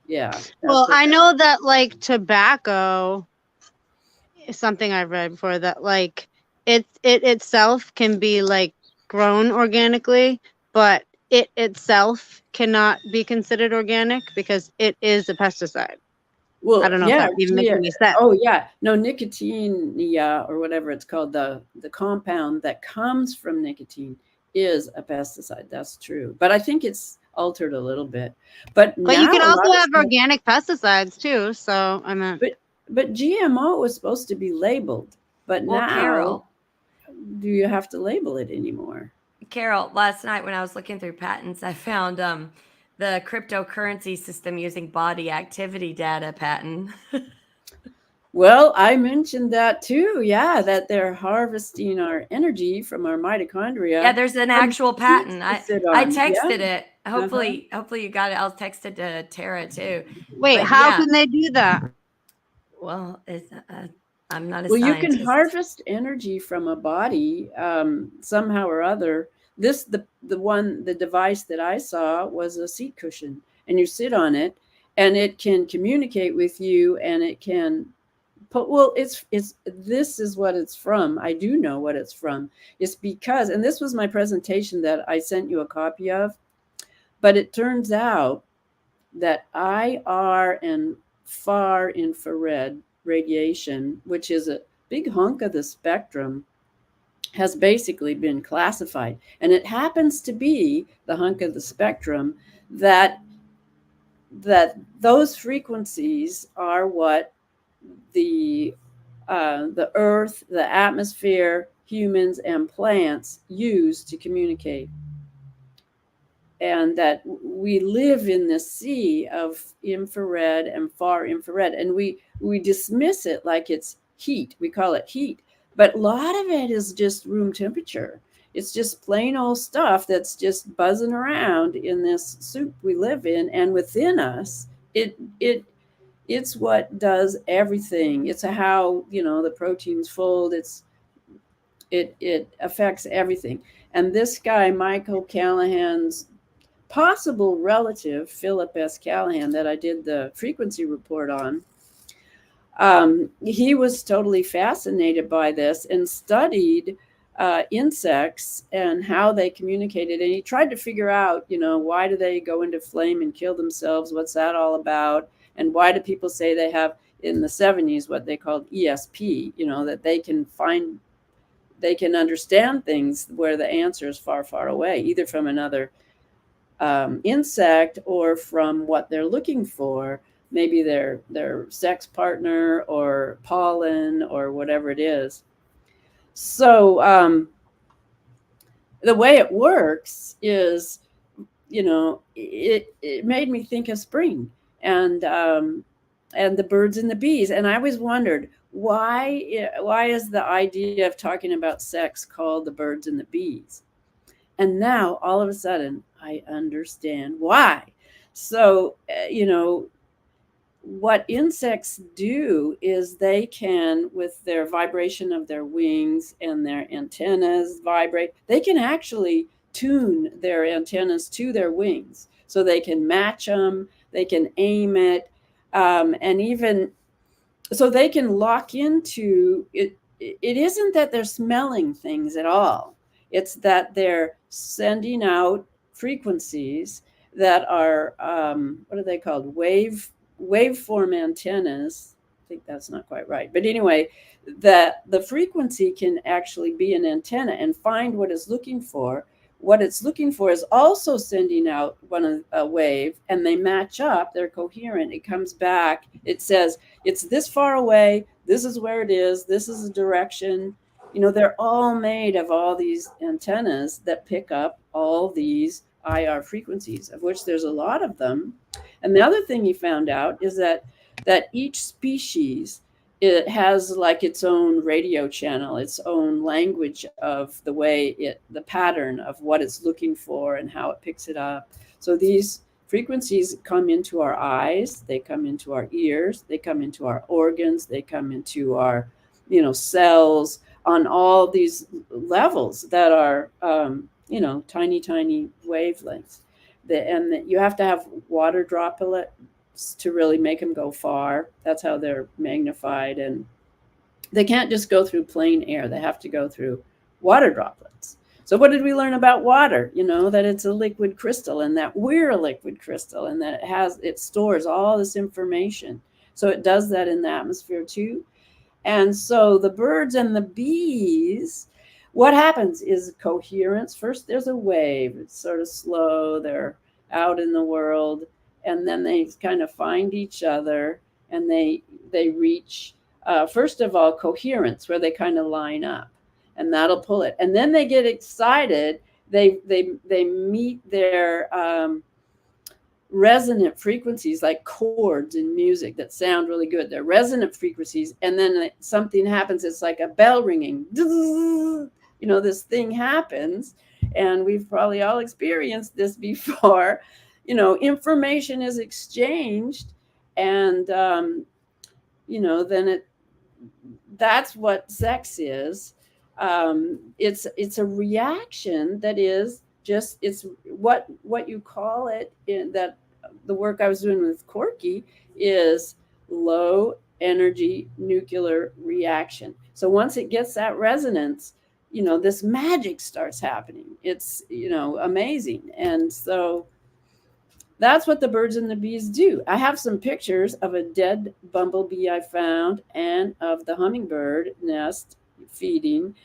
S4: Yeah. that's
S2: Well,
S4: what
S2: I
S4: that-
S2: know that like tobacco is something I've read before that like it itself can be like grown organically, but it itself cannot be considered organic because it is a pesticide.
S4: Well,
S2: I don't know if that even makes any sense.
S4: Oh, yeah. No, nicotine, or whatever it's called, the compound that comes from nicotine is a pesticide. That's true. But I think it's altered a little bit. But
S2: But you
S4: now
S2: can
S4: a
S2: also
S4: lot of
S2: have
S4: stuff-
S2: organic pesticides too. So I mean,
S4: But GMO was supposed to be labeled. But
S3: Well,
S4: now, do you have to label it anymore?
S3: Carol, last night when I was looking through patents, I found the cryptocurrency system using body activity data patent.
S4: Well, I mentioned that too. Yeah, that they're harvesting our energy from our mitochondria.
S3: Yeah, there's an actual patent.
S4: to sit
S3: I
S4: on.
S3: texted
S4: Yeah.
S3: it. Hopefully you got it. I'll text it to Tara too.
S2: wait,
S3: But
S2: how
S3: yeah.
S2: can they do that?
S3: Well, it's, I'm not a
S4: Well, you
S3: scientist.
S4: can harvest energy from a body somehow or other. The device that I saw was a seat cushion, and you sit on it, and it can communicate with you, and it can put. Well, it's this is what it's from. I do know what it's from. It's because, and this was my presentation that I sent you a copy of, but it turns out that IR and far infrared radiation, which is a big hunk of the spectrum, has basically been classified. And it happens to be the hunk of the spectrum that those frequencies are what the earth, the atmosphere, humans, and plants use to communicate. And that we live in this sea of infrared and far infrared, and we dismiss it like it's heat. We call it heat, but a lot of it is just room temperature. It's just plain old stuff that's just buzzing around in this soup we live in, and within us, it's what does everything. It's how the proteins fold. It affects everything. And this guy, Michael Callahan's possible relative, Philip S. Callahan, that I did the frequency report on, he was totally fascinated by this and studied insects and how they communicated. And he tried to figure out, why do they go into flame and kill themselves? What's that all about? And why do people say they have, in the 70s, what they called ESP, that they can understand things where the answer is far, far away, either from another insect or from what they're looking for, maybe their sex partner or pollen or whatever it is. So the way it works is, it made me think of spring and the birds and the bees. And I always wondered, why is the idea of talking about sex called the birds and the bees? And now all of a sudden I understand why. So, what insects do is they can, with their vibration of their wings and their antennas vibrate, they can actually tune their antennas to their wings. So they can match them, they can aim it. And even so they can lock into it. It isn't that they're smelling things at all. It's that they're sending out frequencies that are, what are they called? Waveform antennas. I think that's not quite right. But anyway, that the frequency can actually be an antenna and find what it's looking for. What it's looking for is also sending out a wave, and they match up. They're coherent. It comes back. It says, it's this far away. This is where it is. This is the direction. You know, they're all made of all these antennas that pick up all these IR frequencies, of which there's a lot of them. And the other thing he found out is that each species, it has like its own radio channel, its own language of the way the pattern of what it's looking for and how it picks it up. So these frequencies come into our eyes, they come into our ears, they come into our organs, they come into our, cells on all these levels that are, tiny, tiny wavelengths. And you have to have water droplets to really make them go far. That's how they're magnified. And they can't just go through plain air. They have to go through water droplets. So what did we learn about water? That it's a liquid crystal, and that we're a liquid crystal, and that it stores all this information. So it does that in the atmosphere too. And so the birds and the bees, what happens is coherence. First, there's a wave. It's sort of slow. They're out in the world. And then they kind of find each other, and they reach, first of all, coherence, where they kind of line up, and that'll pull it. And then they get excited. They meet their resonant frequencies, like chords in music that sound really good. They're resonant frequencies, and then something happens. It's like a bell ringing. This thing happens, and we've probably all experienced this before. Information is exchanged, and then that's what sex is. It's a reaction that is just, it's what you call it in that the work I was doing with Corky is low energy nuclear reaction. So once it gets that resonance, this magic starts happening. It's, amazing. And so that's what the birds and the bees do. I have some pictures of a dead bumblebee I found, and of the hummingbird nest feeding.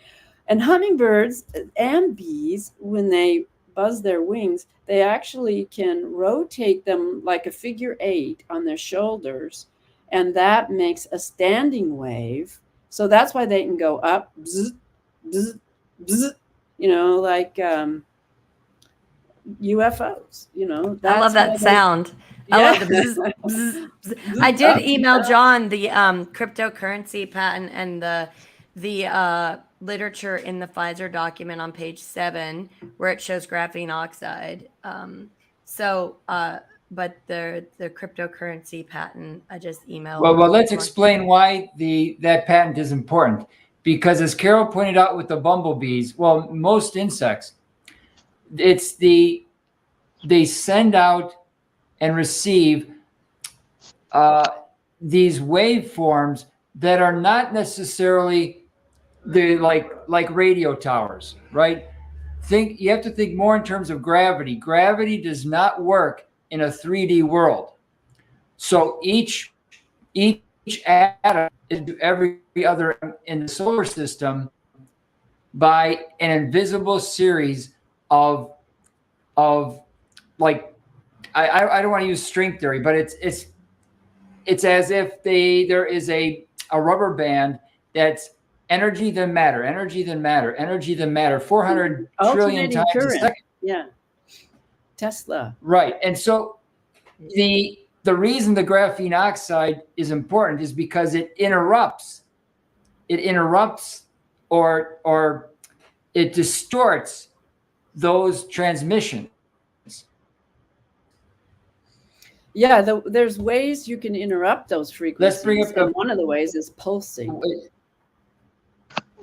S4: And hummingbirds and bees, when they buzz their wings, they actually can rotate them like a figure 8 on their shoulders, and that makes a standing wave. So that's why they can go up, bzz, bzz, bzz, like UFOs,
S3: I love that sound. I love the bzz, bzz, bzz. I did email John the cryptocurrency patent and the literature in the Pfizer document on page 7, where it shows graphene oxide. But the cryptocurrency patent, I just emailed.
S1: Well, let's explain why that patent is important. Because as Carol pointed out with the bumblebees, well, most insects, they send out and receive these waveforms that are not necessarily like radio towers, right? You have to think more in terms of gravity. Gravity does not work in a 3D world. So each atom is every other in the solar system by an invisible series of like, I don't want to use string theory, but it's as if there is a rubber band that's energy then matter, energy then matter, energy then matter, 400 trillion times a second.
S4: Yeah. Tesla.
S1: Right. And so the reason the graphene oxide is important is because it interrupts or it distorts those transmissions.
S4: Yeah, there's ways you can interrupt those frequencies.
S1: Let's bring up
S4: one of the ways is pulsing.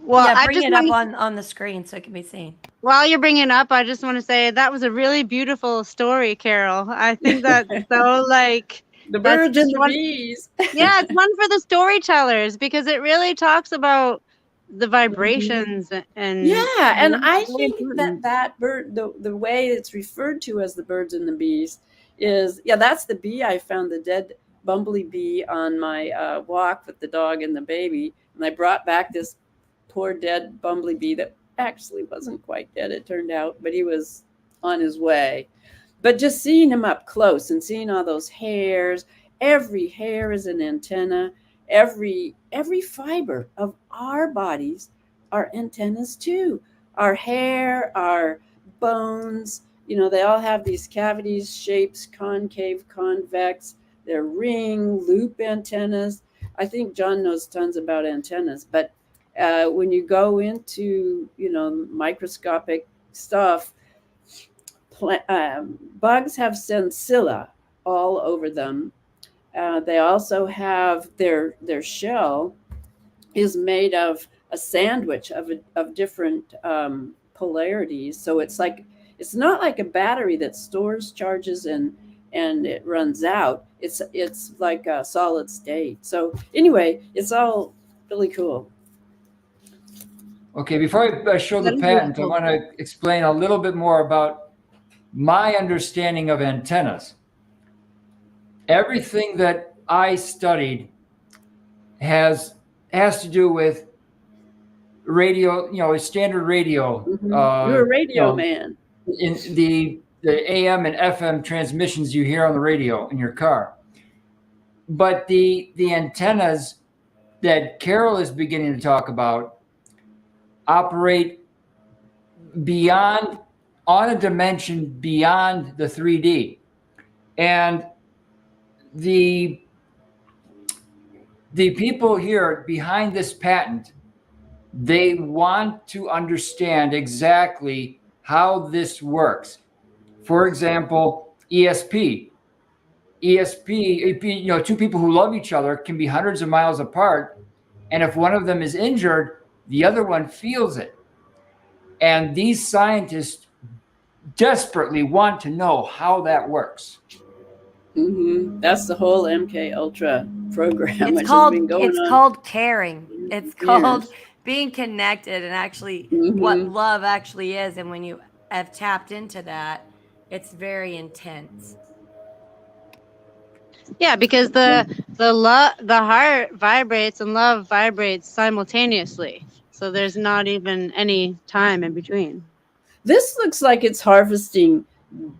S2: Well,
S3: yeah, bring it up on the screen so it can be seen.
S2: While you're bringing it up, I just want to say that was a really beautiful story, Carol. I think that's so
S4: The
S2: That's
S4: birds and the
S2: one,
S4: bees.
S2: yeah, it's one for the storytellers because it really talks about the
S4: Mhm.
S2: vibrations and
S4: Yeah, and I
S2: very
S4: think that
S2: important.
S4: that bird, the way it's referred to as the birds and the bees, is yeah, that's the bee. I found the dead bumblebee bee on my walk with the dog and the baby, and I brought back this poor dead bumblebee bee that actually wasn't quite dead. It turned out, but he was on his way. But just seeing him up close and seeing all those hairs, every hair is an antenna. Every fiber of our bodies are antennas too. Our hair, our bones, they all have these cavities, shapes, concave, convex. They're ring, loop antennas. I think John knows tons about antennas, but when you go into, microscopic stuff, bugs have sensilla all over them. They also have their shell is made of a sandwich of different polarities. So it's not like a battery that stores charges and it runs out. It's like a solid state. So anyway, it's all really cool.
S1: Okay, before I show the
S2: That is really
S1: patent, I
S2: cool.
S1: want to explain a little bit more about my understanding of antennas. Everything that I studied has to do with radio, standard radio,
S4: You're a radio
S1: know,
S4: man.
S1: in the AM and FM transmissions you hear on the radio in your car. But the antennas that Carol is beginning to talk about operate beyond, on a dimension beyond the 3D. And the people here behind this patent, they want to understand exactly how this works. For example, ESP. Two people who love each other can be hundreds of miles apart, and if one of them is injured, the other one feels it. And these scientists desperately want to know how that works.
S4: That's the whole MK Ultra program,
S3: It's
S4: which
S3: called
S4: has been going
S3: it's
S4: on
S3: called caring. It's called
S4: years.
S3: being connected and actually what
S4: Mhm.
S3: love actually is. And when you have tapped into that, it's very intense.
S2: Yeah, because the heart vibrates and love vibrates simultaneously. So there's not even any time in between.
S4: This looks like it's harvesting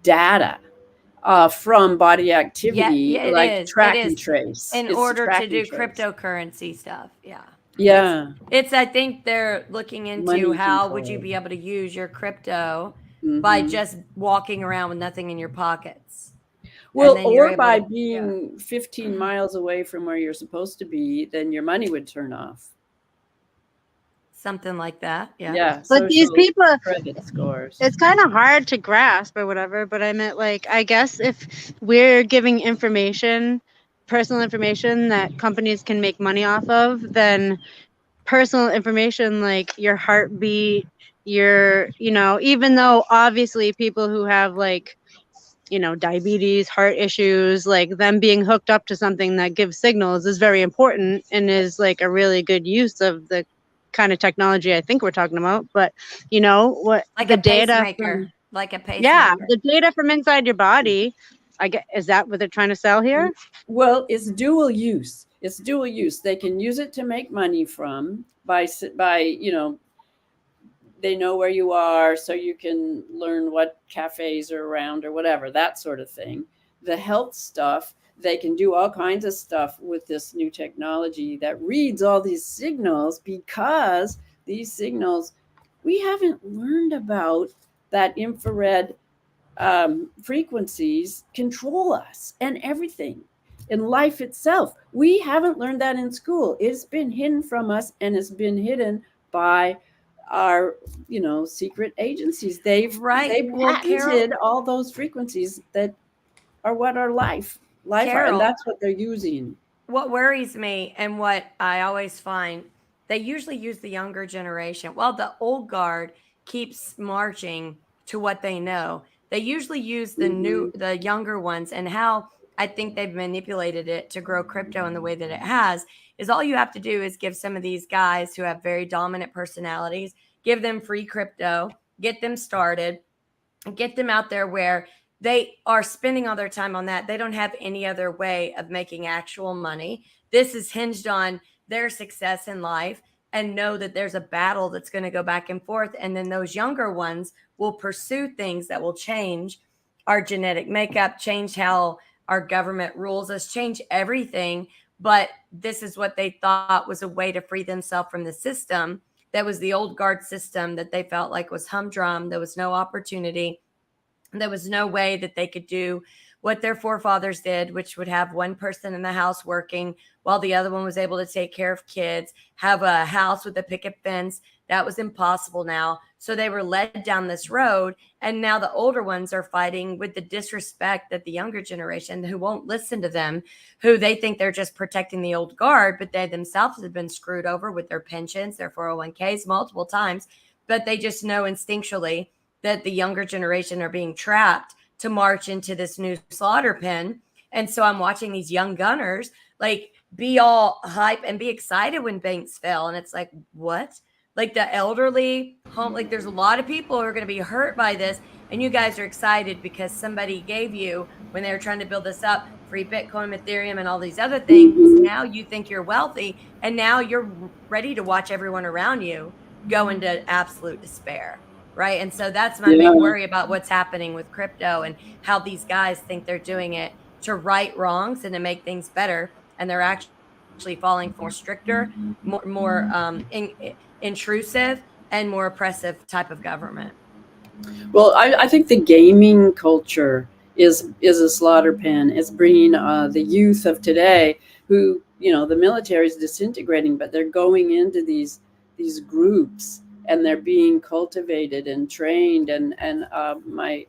S4: data from body activity,
S3: Yeah, it
S4: like
S3: is.
S4: track
S3: It
S4: and
S3: is
S4: trace.
S3: in
S4: It's
S3: order
S4: track
S3: to
S4: and
S3: do
S4: trace.
S3: cryptocurrency stuff. Yeah.
S4: Yeah.
S3: It's I think they're looking into
S4: Money
S3: how would you
S4: control.
S3: be able to use your crypto by
S4: Mhm.
S3: just walking around with nothing in your pockets.
S4: Well,
S3: then you're
S4: or
S3: able
S4: by
S3: to
S4: being 15 miles away from where you're supposed to be, then your money would turn off.
S3: something like that. Yeah.
S4: Yeah.
S2: But these
S4: Social
S2: people,
S4: credit scores.
S2: it's kind of hard to grasp or whatever. But I meant, like, I guess if we're giving information, personal information that companies can make money off of, then personal information like your heartbeat, even though obviously people who have like, diabetes, heart issues, like them being hooked up to something that gives signals is very important and is like a really good use of the kind of technology I think we're talking about. But what
S3: Like
S2: the
S3: a
S2: data
S3: pacemaker.
S2: from,
S3: Like a pacemaker.
S2: yeah, the data from inside your body, I guess, is that what they're trying to sell here?
S4: Well, it's dual use. It's dual use. They can use it to make money from by they know where you are, so you can learn what cafes are around or whatever, that sort of thing. The health stuff, they can do all kinds of stuff with this new technology that reads all these signals, because these signals, we haven't learned about that infrared frequencies control us and everything in life itself. We haven't learned that in school. It's been hidden from us, and it's been hidden by our secret agencies. They've
S3: Well,
S4: patented all those frequencies that are what our life are, and
S3: Carol,
S4: that's what they're using.
S3: what worries me and what I always find, they usually use the younger generation. Well, the old guard keeps marching to what they know. They usually use the younger ones, and how I think they've manipulated it to grow crypto in the way that it has, is all you have to do is give some of these guys who have very dominant personalities, give them free crypto, get them started, get them out there where they are spending all their time on that. They don't have any other way of making actual money. This is hinged on their success in life, and know that there's a battle that's going to go back and forth. And then those younger ones will pursue things that will change our genetic makeup, change how our government rules us, change everything. But this is what they thought was a way to free themselves from the system. That was the old guard system that they felt like was humdrum. There was no opportunity. There was no way that they could do what their forefathers did, which would have one person in the house working while the other one was able to take care of kids, have a house with a picket fence. That was impossible now. So they were led down this road. And now the older ones are fighting with the disrespect that the younger generation, who won't listen to them, who they think they're just protecting the old guard, but they themselves have been screwed over with their pensions, their 401ks multiple times. But they just know instinctually that the younger generation are being trapped to march into this new slaughter pen. And so I'm watching these young gunners like be all hype and be excited when banks fail. And it's like, what? Like the elderly home, like there's a lot of people who are going to be hurt by this. And you guys are excited because somebody gave you, when they were trying to build this up, free Bitcoin, Ethereum, and all these other things. Now you think you're wealthy, and now you're ready to watch everyone around you go into absolute despair. Right. And so that's my big worry about what's happening with crypto and how these guys think they're doing it to right wrongs and to make things better. And they're actually falling for stricter, more intrusive and more oppressive type of government.
S4: Well, I think the gaming culture is a slaughter pen. It's bringing the youth of today who, the military is disintegrating, but they're going into these groups. And they're being cultivated and trained. And my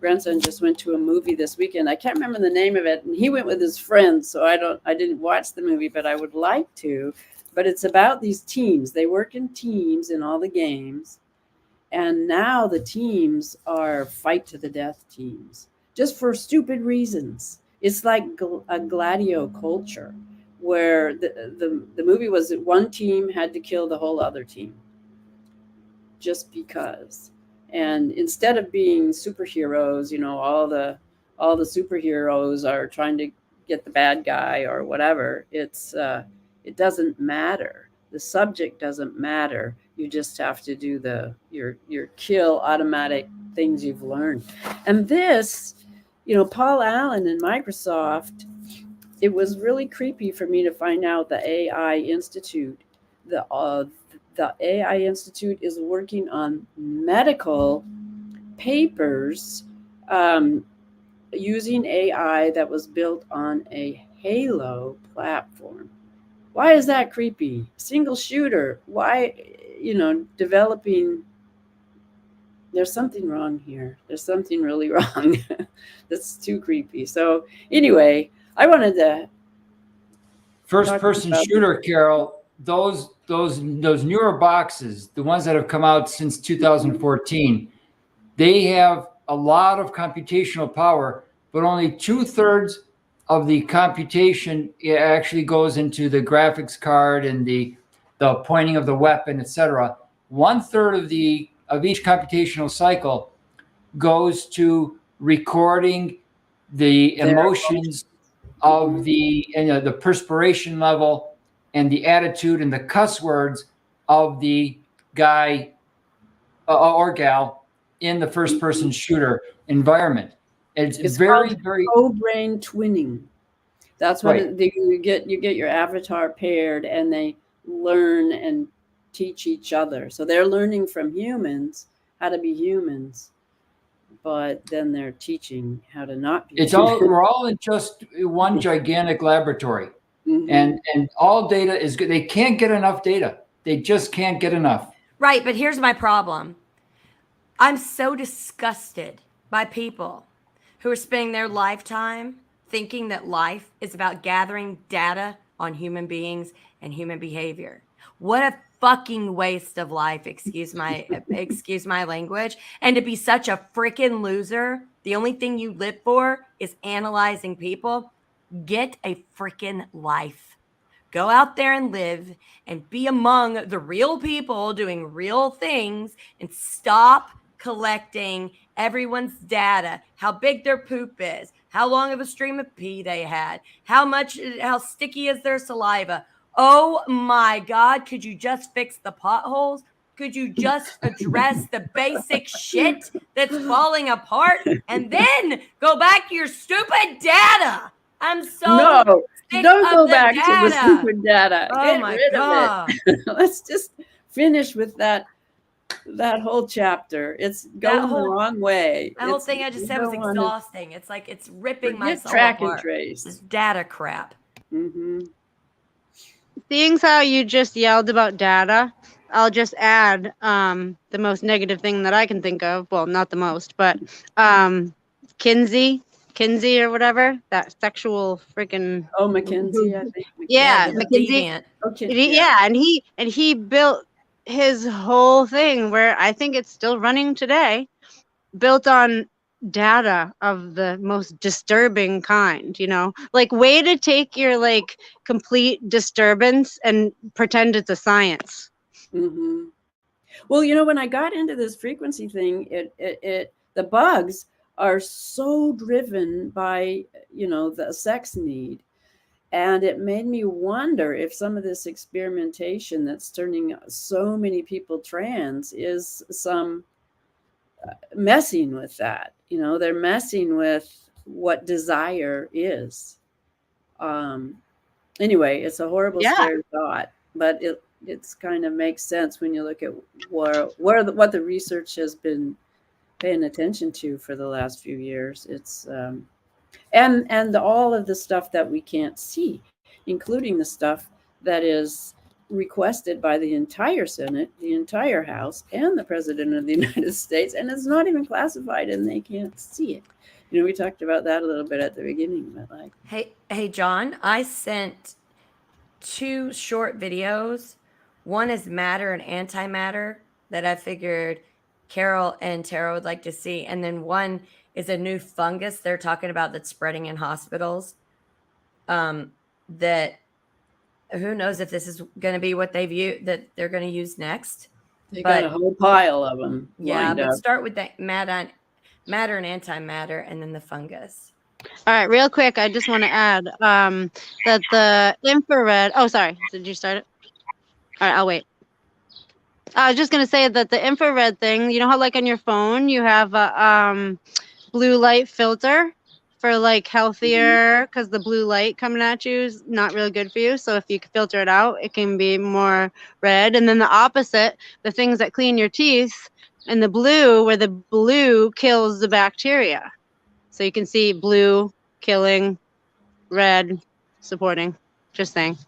S4: grandson just went to a movie this weekend. I can't remember the name of it. And he went with his friends. So I didn't watch the movie, but I would like to. But it's about these teams. They work in teams in all the games. And now the teams are fight to the death teams, just for stupid reasons. It's like a gladio culture where the movie was that one team had to kill the whole other team. Just because. And instead of being superheroes, all the superheroes are trying to get the bad guy or whatever. It doesn't matter. The subject doesn't matter. You just have to do your kill automatic things you've learned. And this, Paul Allen and Microsoft, it was really creepy for me to find out the AI Institute, the AI Institute is working on medical papers using AI that was built on a Halo platform. Why is that creepy? Single shooter. Why, developing. There's something wrong here. There's something really wrong. That's too creepy. So anyway, I wanted to.
S1: First person shooter, Carol, those newer boxes, the ones that have come out since 2014, they have a lot of computational power, but only 2/3 of the computation actually goes into the graphics card and the pointing of the weapon, etc. 1/3 of each computational cycle goes to recording the emotions of the perspiration level and the attitude and the cuss words of the guy or gal in the first person shooter environment. It's very
S4: co-brain twinning. That's what
S1: right.
S4: You get your avatar paired, and they learn and teach each other. So they're learning from humans how to be humans, but then they're teaching how to not be.
S1: We're all in just one gigantic laboratory. Mm-hmm. And all data is good. They can't get enough data. They just can't get enough.
S3: Right, but here's my problem. I'm so disgusted by people who are spending their lifetime thinking that life is about gathering data on human beings and human behavior. What a fucking waste of life, excuse my language. And to be such a freaking loser the only thing you live for is analyzing people, get a freaking life. Go out there and live and be among the real people doing real things, and stop collecting everyone's data, how big their poop is, how long of a stream of pee they had, how sticky is their saliva. Oh my God, could you just fix the potholes? Could you just address the basic shit that's falling apart and then go back to your stupid data? I'm so
S4: No,
S3: sick
S4: don't
S3: of
S4: go
S3: the
S4: back to the
S3: data.
S4: stupid data.
S3: Oh
S4: Get
S3: my
S4: rid
S3: God.
S4: of it. Let's just finish with that whole chapter. It's going the wrong way.
S3: That whole thing I just said was exhausting. It's like it's ripping my soul
S4: track and
S3: apart.
S4: trace.
S3: This data crap.
S4: Mm-hmm.
S2: Seeing how you just yelled about data, I'll just add the most negative thing that I can think of. Well, not the most, but Kinsey or whatever, that sexual freaking.
S4: Oh, Mackenzie, I think.
S2: Yeah,
S3: the
S2: McKinsey.
S3: deviant.
S4: Okay.
S2: Yeah, and he built his whole thing, where I think it's still running today, built on data of the most disturbing kind, like way to take your like complete disturbance and pretend it's a science.
S4: Mm-hmm. Well, when I got into this frequency thing, the bugs are so driven by, the sex need. And it made me wonder if some of this experimentation that's turning so many people trans is some messing with that. They're messing with what desire is. Anyway, it's a horrible, scary thought, but it's kind of makes sense when you look at what the research has been paying attention to for the last few years. It's and all of the stuff that we can't see, including the stuff that is requested by the entire Senate, the entire House, and the President of the United States, and it's not even classified, and they can't see it. We talked about that a little bit at the beginning, but like,
S3: hey, John, I sent 2 short videos. One is matter and antimatter that I figured Carol and Tara would like to see, and then one is a new fungus they're talking about that's spreading in hospitals. That who knows if this is going to be what that they're going to use next.
S4: They got a whole pile of them.
S3: Yeah, but start with that matter and antimatter, and then the fungus.
S2: All right, real quick, I just want to add that the infrared. Oh, sorry. Did you start it? All right, I'll wait. I was just gonna say that the infrared thing. You know how like on your phone you have a blue light filter for like healthier, because the blue light coming at you is not really good for you. So if you can filter it out, it can be more red. And then the opposite, the things that clean your teeth, and the blue, where the blue kills the bacteria. So you can see blue killing, red supporting. Just saying.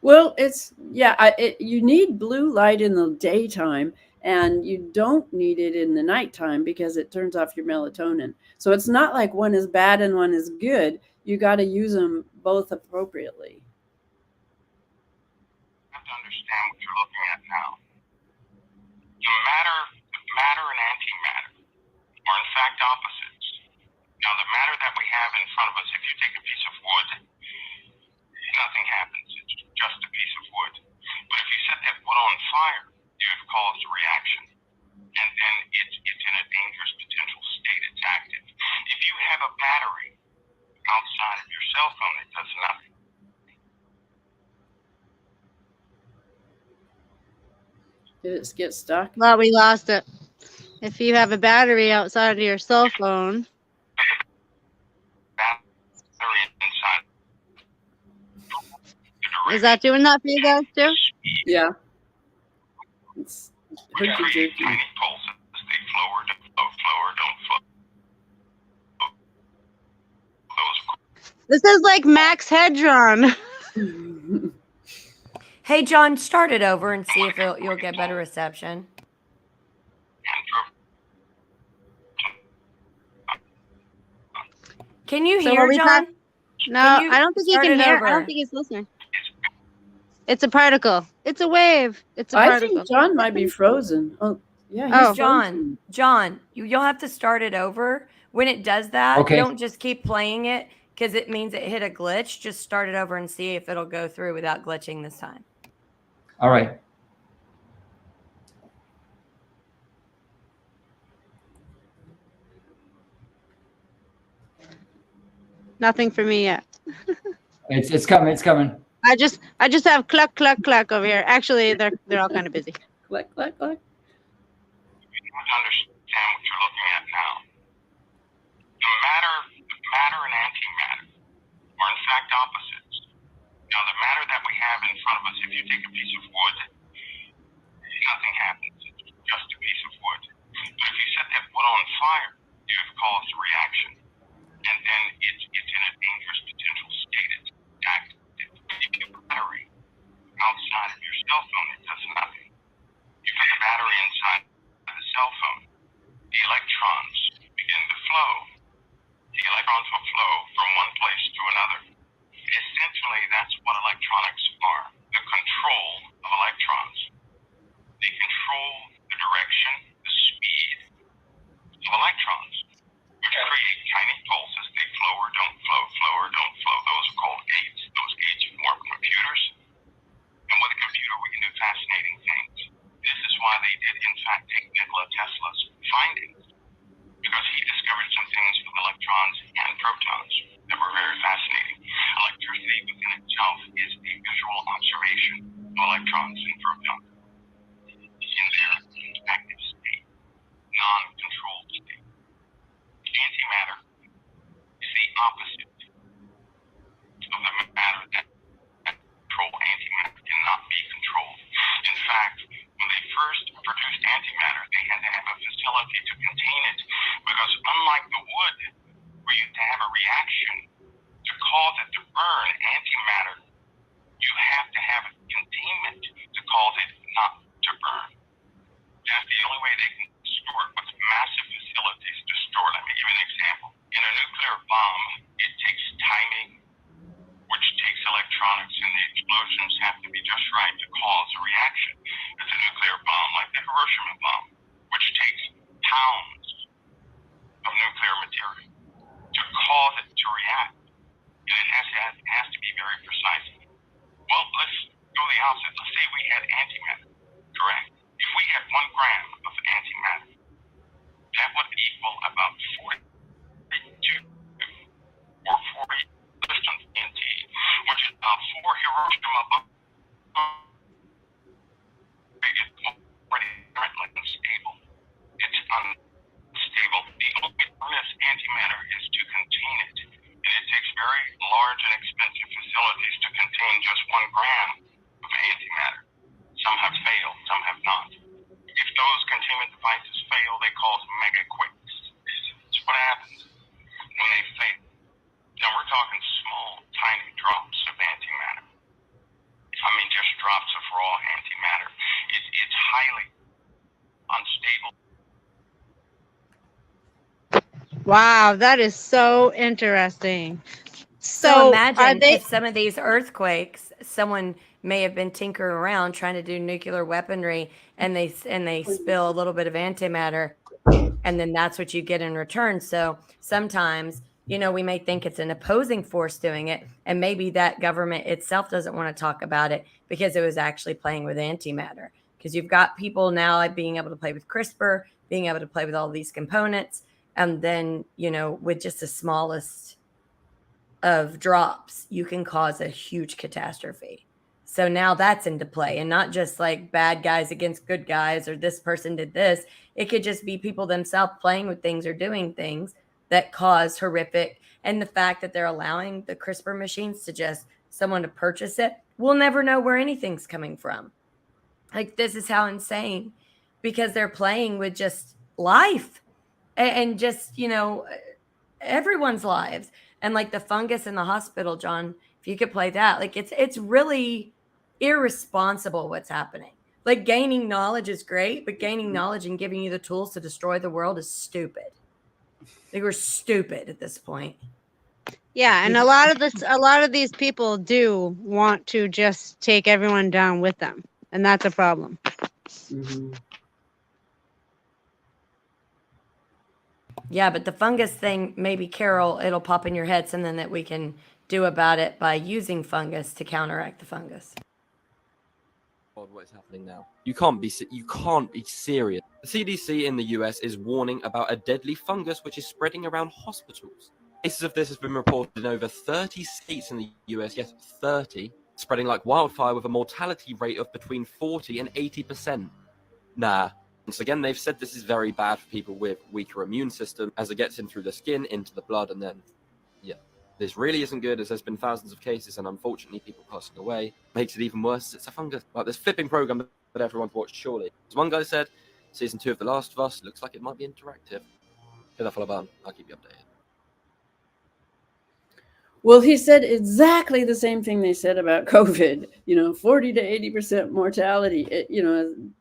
S4: Well, you need blue light in the daytime, and you don't need it in the nighttime because it turns off your melatonin. So it's not like one is bad and one is good. You got to use them both appropriately.
S5: You have to understand what you're looking at now. Matter and antimatter are in fact opposites. Now, the matter that we have in front of us, if you take a piece of wood, nothing happens. It's just a piece of wood. But if you set that wood on fire, you have caused a reaction. And then it's in a dangerous potential state. It's active. If you have a battery outside of your cell phone, it does nothing.
S4: Did it get stuck?
S2: Well, we lost it. If you have a battery outside of your cell phone.
S5: Battery inside.
S2: Is that doing that for you guys too?
S4: Yeah. It's
S5: Tiny pulses. They flow or don't flow.
S2: This is like Max Hedron.
S3: Hey, John, start it over and see if you'll get better reception. Can you hear, John?
S2: No, I don't think he can hear. I don't think he's listening. It's a particle. It's a wave. It's a particle.
S4: I think John might be frozen. Oh, Yeah,
S2: Oh.
S4: he's frozen.
S3: John, you'll have to start it over. When it does that,
S1: Okay.
S3: don't just keep playing it because it means it hit a glitch. Just start it over and see if it'll go through without glitching this time.
S1: All right.
S2: Nothing for me yet.
S1: It's coming. It's coming.
S2: I just have cluck cluck cluck over here. Actually, they're all kind of busy.
S4: Click, click, click.
S5: You have to understand what you're looking at now. The matter and antimatter are in fact opposites. Now, the matter that we have in front of us, if you take a piece of wood, nothing happens. It's just a piece of wood. But if you set that wood on fire, you have caused a reaction. And then it's in a dangerous potential state. It's active. If you have a battery outside of your cell phone, it does nothing. You put the battery inside the cell phone, the electrons begin to flow. The electrons will flow from one place to another. Essentially, that's what electronics are, the control of electrons. They control the direction, the speed of electrons, which create tiny pulses. They flow or don't flow, flow or don't flow. Those are called gates. Those gates form computers. And with a computer, we can do fascinating things. This is why they did, in fact, take Nikola Tesla's findings, because he discovered some things with electrons and protons that were very fascinating. Electricity within itself is a visual observation of electrons and protons in their active state, non-controlled state. Antimatter is the opposite of the matter that control. Antimatter cannot be controlled. In fact, when they first produced antimatter, they had to have a facility to contain it, because unlike the wood, where you have to have a reaction to cause it to burn, antimatter, you have to have a containment to cause it not to burn. That's the only way they can store it, with massive facilities to store it. Let me give you an example. In a nuclear bomb, it takes timing, which takes electronics, and the explosions have to be just right to cause a reaction. It's a nuclear bomb, like the Hiroshima bomb, which takes pounds of nuclear material to cause it to react. And it has to be very precise. Well, let's go the opposite. Let's say we had antimatter, correct? If we had 1 gram of antimatter, that would equal about 42 or 40 systems TNT, which is about 4 Hiroshima bombs. It's already currently unstable. It's unstable. The only way to harness antimatter is to contain it. And it takes very large and expensive facilities to contain just 1 gram of antimatter. Some have failed, some have not. If those containment devices fail, they cause mega quakes. That's what happens when they fail. Now we're talking small, tiny drops of antimatter. I mean, just drops of raw antimatter. It's highly unstable.
S2: Wow, that is so interesting.
S3: So
S2: are
S3: imagine
S2: they?
S3: if some of these earthquakes, someone may have been tinkering around trying to do nuclear weaponry, and they spill a little bit of antimatter, and then that's what you get in return. So sometimes, we may think it's an opposing force doing it, and maybe that government itself doesn't want to talk about it because it was actually playing with antimatter. Because you've got people now being able to play with CRISPR, being able to play with all these components, and then, with just the smallest of drops, you can cause a huge catastrophe. So now that's into play, and not just like bad guys against good guys, or this person did this. It could just be people themselves playing with things or doing things that cause horrific. And the fact that they're allowing the CRISPR machines to just someone to purchase it, we'll never know where anything's coming from. Like, this is how insane, because they're playing with just life and just, everyone's lives. And like the fungus in the hospital, John, if you could play that, like it's really irresponsible what's happening. Like, gaining knowledge is great, but gaining knowledge and giving you the tools to destroy the world is stupid. Like, we're stupid at this point.
S2: Yeah, and a lot of these people do want to just take everyone down with them, and that's a problem.
S4: Mm-hmm.
S3: Yeah, but the fungus thing, maybe Carol, it'll pop in your head something that we can do about it by using fungus to counteract the fungus.
S6: What is happening now? You can't be serious. The CDC in the US is warning about a deadly fungus which is spreading around hospitals. Cases of this have been reported in over 30 states in the US. Yes, 30, spreading like wildfire with a mortality rate of between 40 and 80%. Nah. Once again, they've said this is very bad for people with weaker immune system as it gets in through the skin, into the blood, and then, yeah. This really isn't good, as there's been thousands of cases and unfortunately people passing away. Makes it even worse, it's a fungus. Like this flipping program that everyone's watched, surely. As one guy said, season 2 of The Last of Us looks like it might be interactive. Hit that follow button, I'll keep you updated.
S4: Well, he said exactly the same thing they said about COVID, 40 to 80% mortality,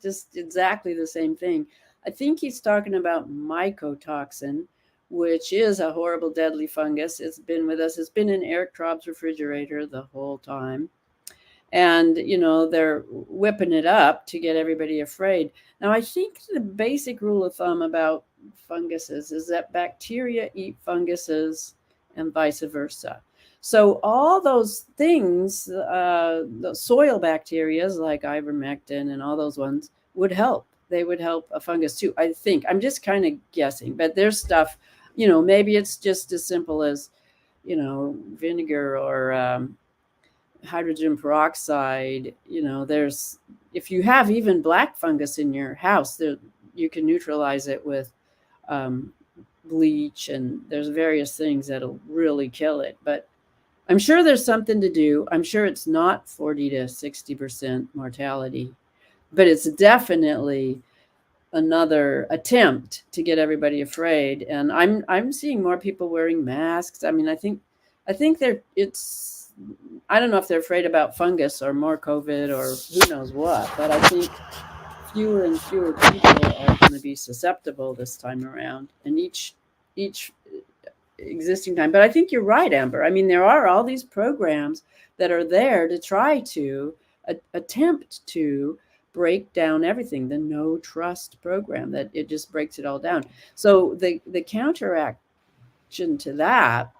S4: just exactly the same thing. I think he's talking about mycotoxin, which is a horrible, deadly fungus. It's been with us. It's been in Eric Traub's refrigerator the whole time. And, they're whipping it up to get everybody afraid. Now, I think the basic rule of thumb about funguses is that bacteria eat funguses and vice versa. So all those things, the soil bacteria like ivermectin and all those ones would help. They would help a fungus too, I think. I'm just kind of guessing, but there's stuff, maybe it's just as simple as, vinegar or hydrogen peroxide. If you have even black fungus in your house, you can neutralize it with bleach, and there's various things that'll really kill it. But I'm sure there's something to do. I'm sure it's not 40 to 60% mortality, but it's definitely another attempt to get everybody afraid. And I'm seeing more people wearing masks. I mean, I think I don't know if they're afraid about fungus or more COVID or who knows what, but I think fewer and fewer people are going to be susceptible this time around, and each existing time. But I think you're right, Amber. I mean, there are all these programs that are there to try to attempt to break down everything. The no trust program, that it just breaks it all down. So the counteraction to that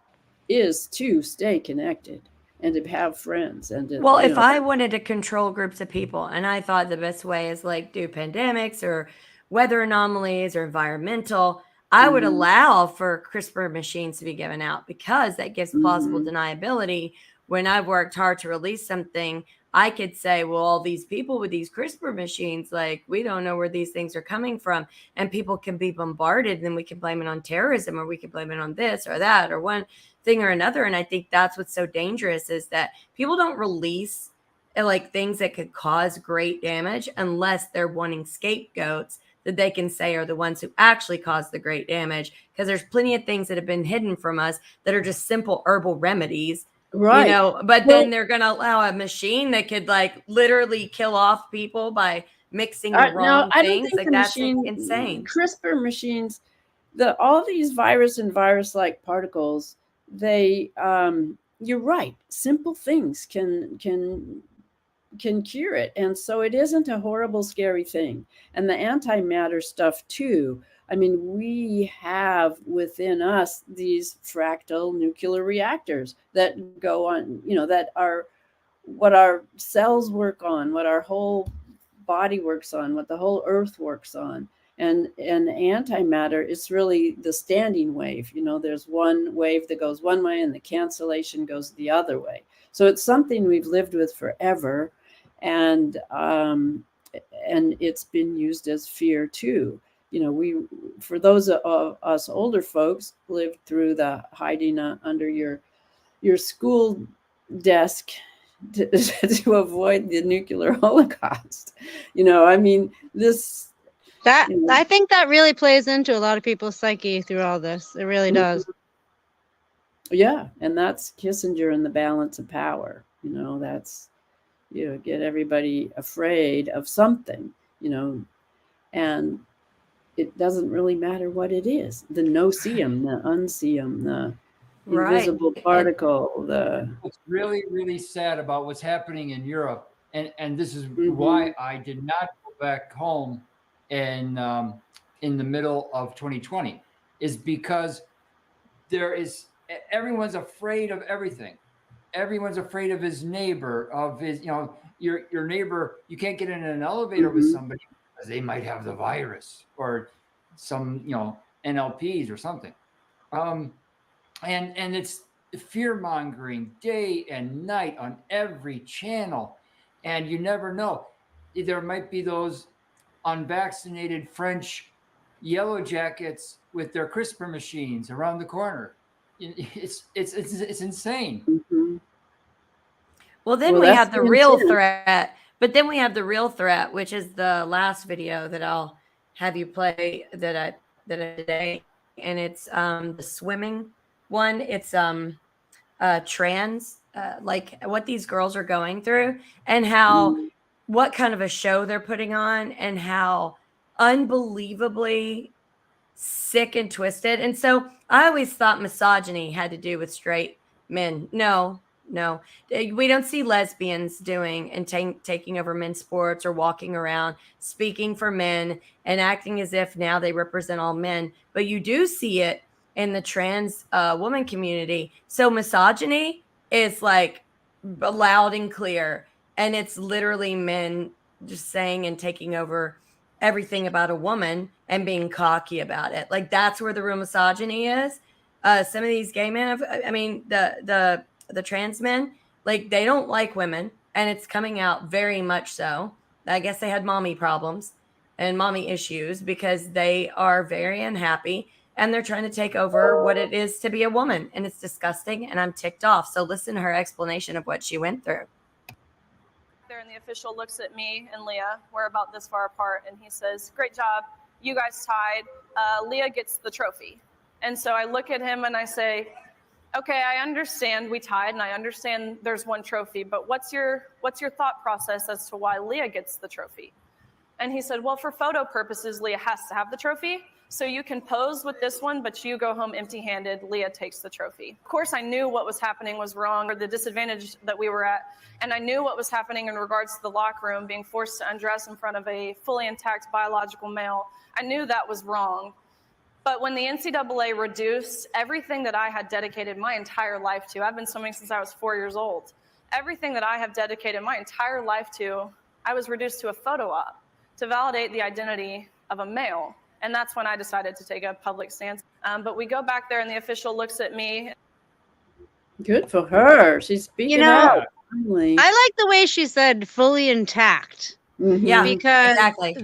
S4: is to stay connected and to have friends and to,
S3: Well, if I wanted to control groups of people, and I thought the best way is like do pandemics or weather anomalies or environmental, I would allow for CRISPR machines to be given out, because that gives plausible deniability. When I've worked hard to release something, I could say, well, all these people with these CRISPR machines, like, we don't know where these things are coming from. And people can be bombarded, and we can blame it on terrorism, or we can blame it on this or that or one thing or another. And I think that's what's so dangerous, is that people don't release like things that could cause great damage unless they're wanting scapegoats that they can say are the ones who actually caused the great damage. Because there's plenty of things that have been hidden from us that are just simple herbal remedies.
S4: right.
S3: But then they're going to allow a machine that could like literally kill off people by mixing the wrong
S4: I don't
S3: things.
S4: think
S3: Like,
S4: the
S3: that's
S4: machine,
S3: insane.
S4: CRISPR machines, all these virus and virus-like particles, they, you're right. Simple things can cure it, and so it isn't a horrible, scary thing. And the antimatter stuff too. I mean, we have within us these fractal nuclear reactors that go on, that are what our cells work on, what our whole body works on, what the whole earth works on. And antimatter is really the standing wave. There's one wave that goes one way and the cancellation goes the other way. So it's something we've lived with forever. And it's been used as fear too. For those of us older folks, lived through the hiding under your school desk to avoid the nuclear holocaust. I mean, this.
S2: I think that really plays into a lot of people's psyche through all this. It really does.
S4: Yeah, and that's Kissinger and the balance of power. That's, get everybody afraid of something, and it doesn't really matter what it is. The no-see-um, the unsee-um, the invisible particle.
S1: What's really, really sad about what's happening in Europe, and this is why I did not go back home in the middle of 2020. is because everyone's afraid of everything. Everyone's afraid of his neighbor, of his, your neighbor. You can't get in an elevator with somebody because they might have the virus or some, NLPs or something. And it's fear mongering day and night on every channel, and you never know. There might be those unvaccinated French yellow jackets with their CRISPR machines around the corner. It's insane.
S4: Mhm.
S3: Well, then
S4: Well,
S3: we
S4: that's
S3: have the
S4: the
S3: real
S4: intent.
S3: threat. But then we have the real threat, which is the last video that I'll have you play that I today, and it's the swimming one. It's trans, like what these girls are going through, and how what kind of a show they're putting on, and how unbelievably sick and twisted. And so I always thought misogyny had to do with straight men. No, no. We don't see lesbians doing and taking over men's sports or walking around speaking for men and acting as if now they represent all men. But you do see it in the trans woman community. So misogyny is like loud and clear. And it's literally men just saying and taking over everything about a woman and being cocky about it. Like that's where the real misogyny is. Some of these gay men, I mean, the trans men, like they don't like women, and it's coming out very much so. I guess they had mommy problems and mommy issues because they are very unhappy and they're trying to take over what it is to be a woman, and it's disgusting. And I'm ticked off. So listen to her explanation of what she went through.
S7: There, and the official looks at me and Leah. We're about this far apart, and he says, "Great job, you guys tied. Leah gets the trophy." And so I look at him and I say, "Okay, I understand we tied, and I understand there's one trophy, but what's your thought process as to why Leah gets the trophy?" And he said, "Well, for photo purposes, Leah has to have the trophy. So you can pose with this one, but you go home empty-handed. Leah takes the trophy." Of course, I knew what was happening was wrong, or the disadvantage that we were at. And I knew what was happening in regards to the locker room, being forced to undress in front of a fully intact biological male. I knew that was wrong. But when the NCAA reduced everything that I had dedicated my entire life to, I've been swimming since I was 4 years old. Everything that I have dedicated my entire life to, I was reduced to a photo op to validate the identity of a male. And that's when I decided to take a public stance. But we go back there and the official looks at me.
S4: Good for her. She's speaking up. Finally.
S2: I like the way she said fully intact.
S3: Yeah,
S2: because
S3: exactly.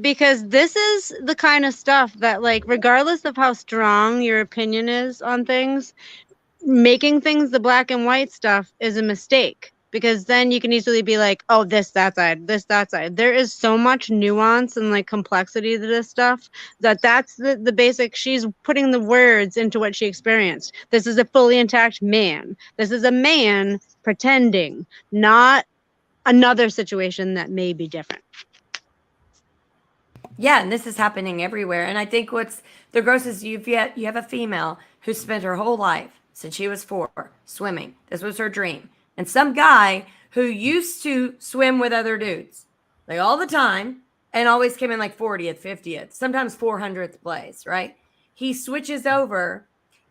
S2: because this is the kind of stuff that, like, regardless of how strong your opinion is on things, making things the black and white stuff is a mistake, because then you can easily be like, oh, that side. There is so much nuance and like complexity to this stuff that's the basic. She's putting the words into what she experienced. This is a fully intact man. This is a man pretending, not another situation that may be different.
S3: Yeah, and this is happening everywhere. And I think what's the grossest, you have a female who spent her whole life since she was 4 swimming. This was her dream. And some guy who used to swim with other dudes, like all the time, and always came in like 40th, 50th, sometimes 400th place, right? He switches over,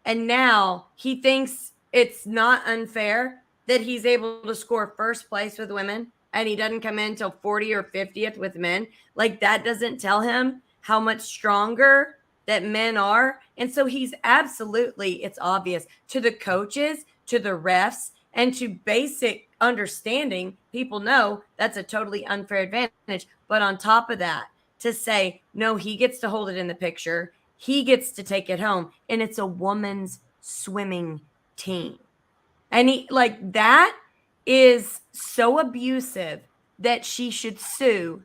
S3: and now he thinks it's not unfair that he's able to score first place with women, and he doesn't come in till 40 or 50th with men. Like that doesn't tell him how much stronger that men are. And so he's absolutely, it's obvious to the coaches, to the refs, and to basic understanding, people know that's a totally unfair advantage. But on top of that, to say, no, he gets to hold it in the picture, he gets to take it home, and it's a woman's swimming team. And he, like, that is so abusive that she should sue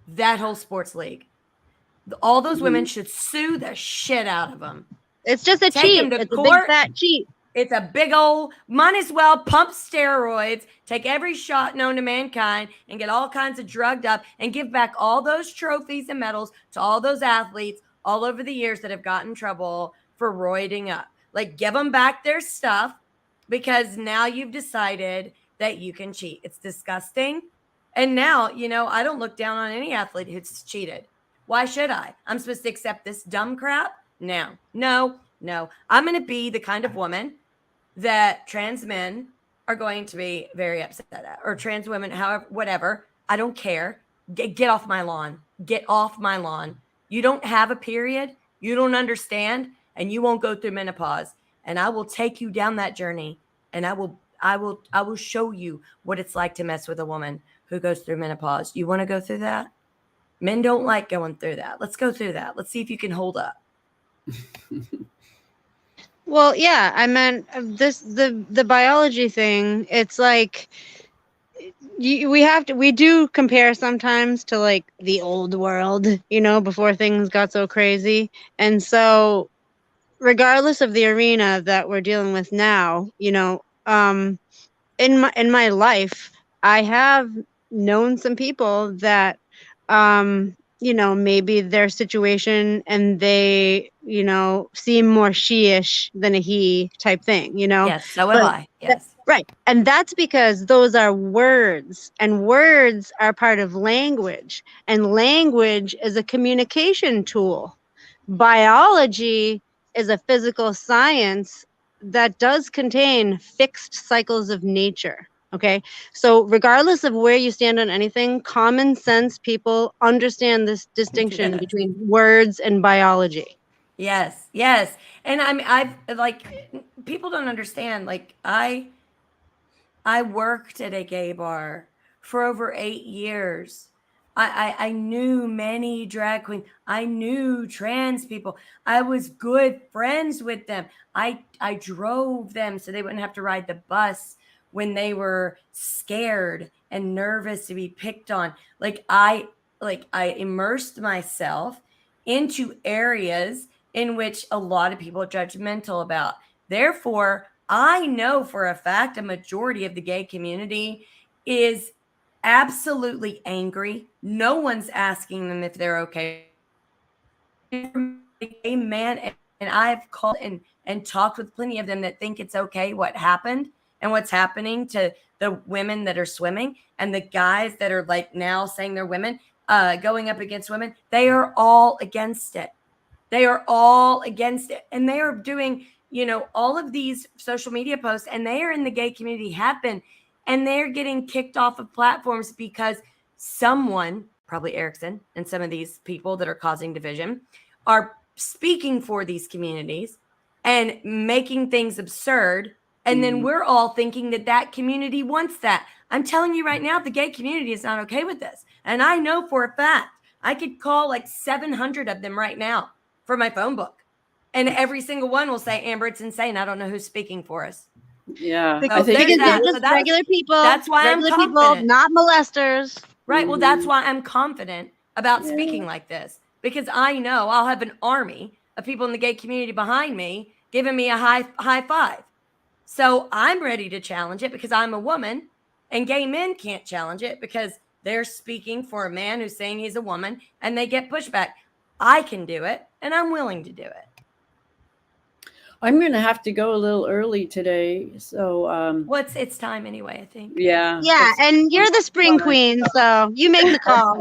S3: that whole sports league. All those women should sue the shit out of them.
S2: It's just a
S3: Take
S2: cheat.
S3: them to
S2: It's
S3: court.
S2: a big fat cheat.
S3: It's a big old, might as well pump steroids, take every shot known to mankind, and get all kinds of drugged up, and give back all those trophies and medals to all those athletes all over the years that have gotten in trouble for roiding up. Like, give them back their stuff, because now you've decided that you can cheat. It's disgusting. And now, I don't look down on any athlete who's cheated. Why should I? I'm supposed to accept this dumb crap? Now, no. I'm going to be the kind of woman that trans men are going to be very upset at, or trans women, however, whatever. I don't care. Get off my lawn. Get off my lawn. You don't have a period. You don't understand, and you won't go through menopause. And I will take you down that journey, and I will show you what it's like to mess with a woman who goes through menopause. You want to go through that? Men don't like going through that. Let's go through that. Let's see if you can hold up.
S2: Well, yeah, I meant the biology thing. It's like we do compare sometimes to like the old world, before things got so crazy. And so regardless of the arena that we're dealing with now, in my life, I have known some people that, maybe their situation and they, seem more she-ish than a he type thing,
S3: Yes, so have
S2: but
S3: I. Yes.
S2: right. And that's because those are words, and words are part of language, and language is a communication tool. Biology is a physical science that does contain fixed cycles of nature. Okay. So, regardless of where you stand on anything, common sense people understand this distinction
S3: Yes.
S2: between words and biology.
S3: Yes. And I've like, people don't understand. Like, I worked at a gay bar for over 8 years. I knew many drag queens. I knew trans people. I was good friends with them. I drove them so they wouldn't have to ride the bus when they were scared and nervous to be picked on. I immersed myself into areas in which a lot of people are judgmental about. Therefore, I know for a fact a majority of the gay community is absolutely angry. No one's asking them if they're okay. A man, and I've called and talked with plenty of them that think it's okay what happened and what's happening to the women that are swimming, and the guys that are like now saying they're women, going up against women. They are all against it. They are all against it. And they are doing, all of these social media posts, and they are in the gay community, have been, and they're getting kicked off of platforms because someone, probably Erickson and some of these people that are causing division, are speaking for these communities and making things absurd. And then we're all thinking that community wants that. I'm telling you right now, the gay community is not okay with this. And I know for a fact, I could call like 700 of them right now for my phone book. And every single one will say, Amber, it's insane. I don't know who's speaking for us.
S4: Yeah,
S3: So
S4: I think
S2: Because they're
S3: that.
S2: just
S3: So that's-
S2: regular people.
S3: that's why I'm
S2: regular people,
S3: confident.
S2: not molesters.
S3: Right. Well, that's why I'm confident about speaking like this, because I know I'll have an army of people in the gay community behind me giving me a high five. So I'm ready to challenge it because I'm a woman, and gay men can't challenge it because they're speaking for a man who's saying he's a woman and they get pushback. I can do it, and I'm willing to do it.
S4: I'm going to have to go a little early today. So,
S3: Well, it's time anyway, I think.
S4: yeah.
S2: Yeah, and you're the spring queen, so you make the call.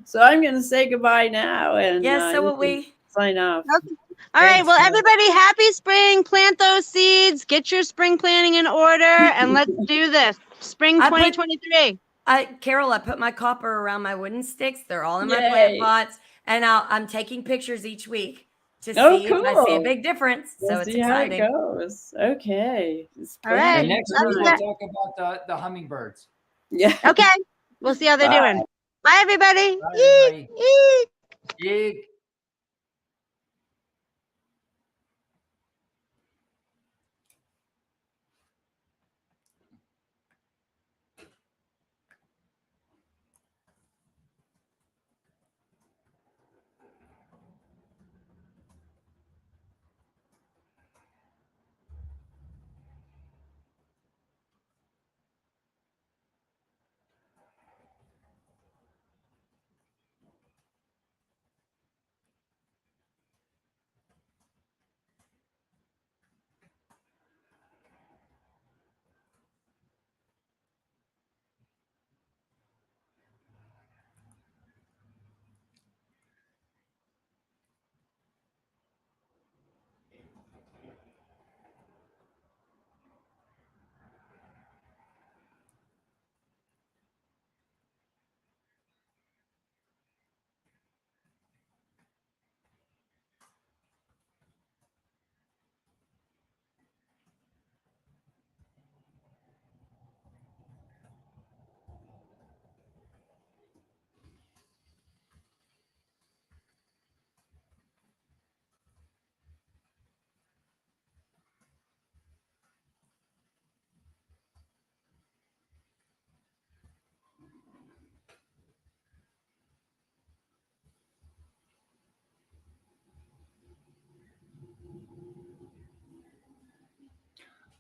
S4: So I'm going to say goodbye now. And
S3: Yes, so
S4: you
S3: will
S4: can
S3: we.
S4: sign off.
S2: Okay. All right.
S3: Thanks,
S2: Well,
S3: Jill.
S2: everybody, happy spring. Plant those seeds. Get your spring planting in order, and let's do this. Spring
S3: I put-
S2: 2023.
S3: Carol, I put my copper around my wooden sticks. They're all in my
S4: Yay.
S3: plant pots, and I'm taking pictures each week to
S4: Oh,
S3: see if I see a
S4: cool.
S3: big difference.
S4: We'll
S3: So it's
S4: see how it
S3: exciting.
S4: goes. Okay. It's
S2: All right.
S1: And
S4: planting
S1: next
S2: Love
S1: week
S2: you
S1: we'll
S2: guys.
S1: talk about the hummingbirds.
S4: Yeah.
S2: Okay. We'll see how they're
S4: Bye.
S2: doing. Bye, everybody.
S1: Bye,
S2: Eek,
S1: everybody.
S2: eek.
S1: Yay.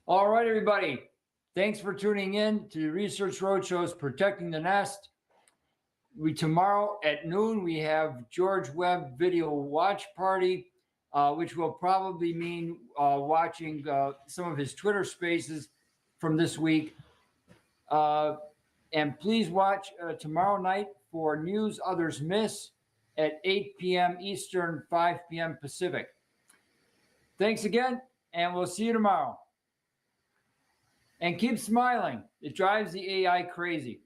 S1: All right, everybody. Thanks for tuning in to Research Roadshow's Protecting the Nest. Tomorrow at noon, we have George Webb Video Watch Party, which will probably mean watching some of his Twitter spaces from this week. And please watch tomorrow night for News Others Miss at 8 p.m. Eastern, 5 p.m. Pacific. Thanks again, and we'll see you tomorrow. And keep smiling. It drives the AI crazy.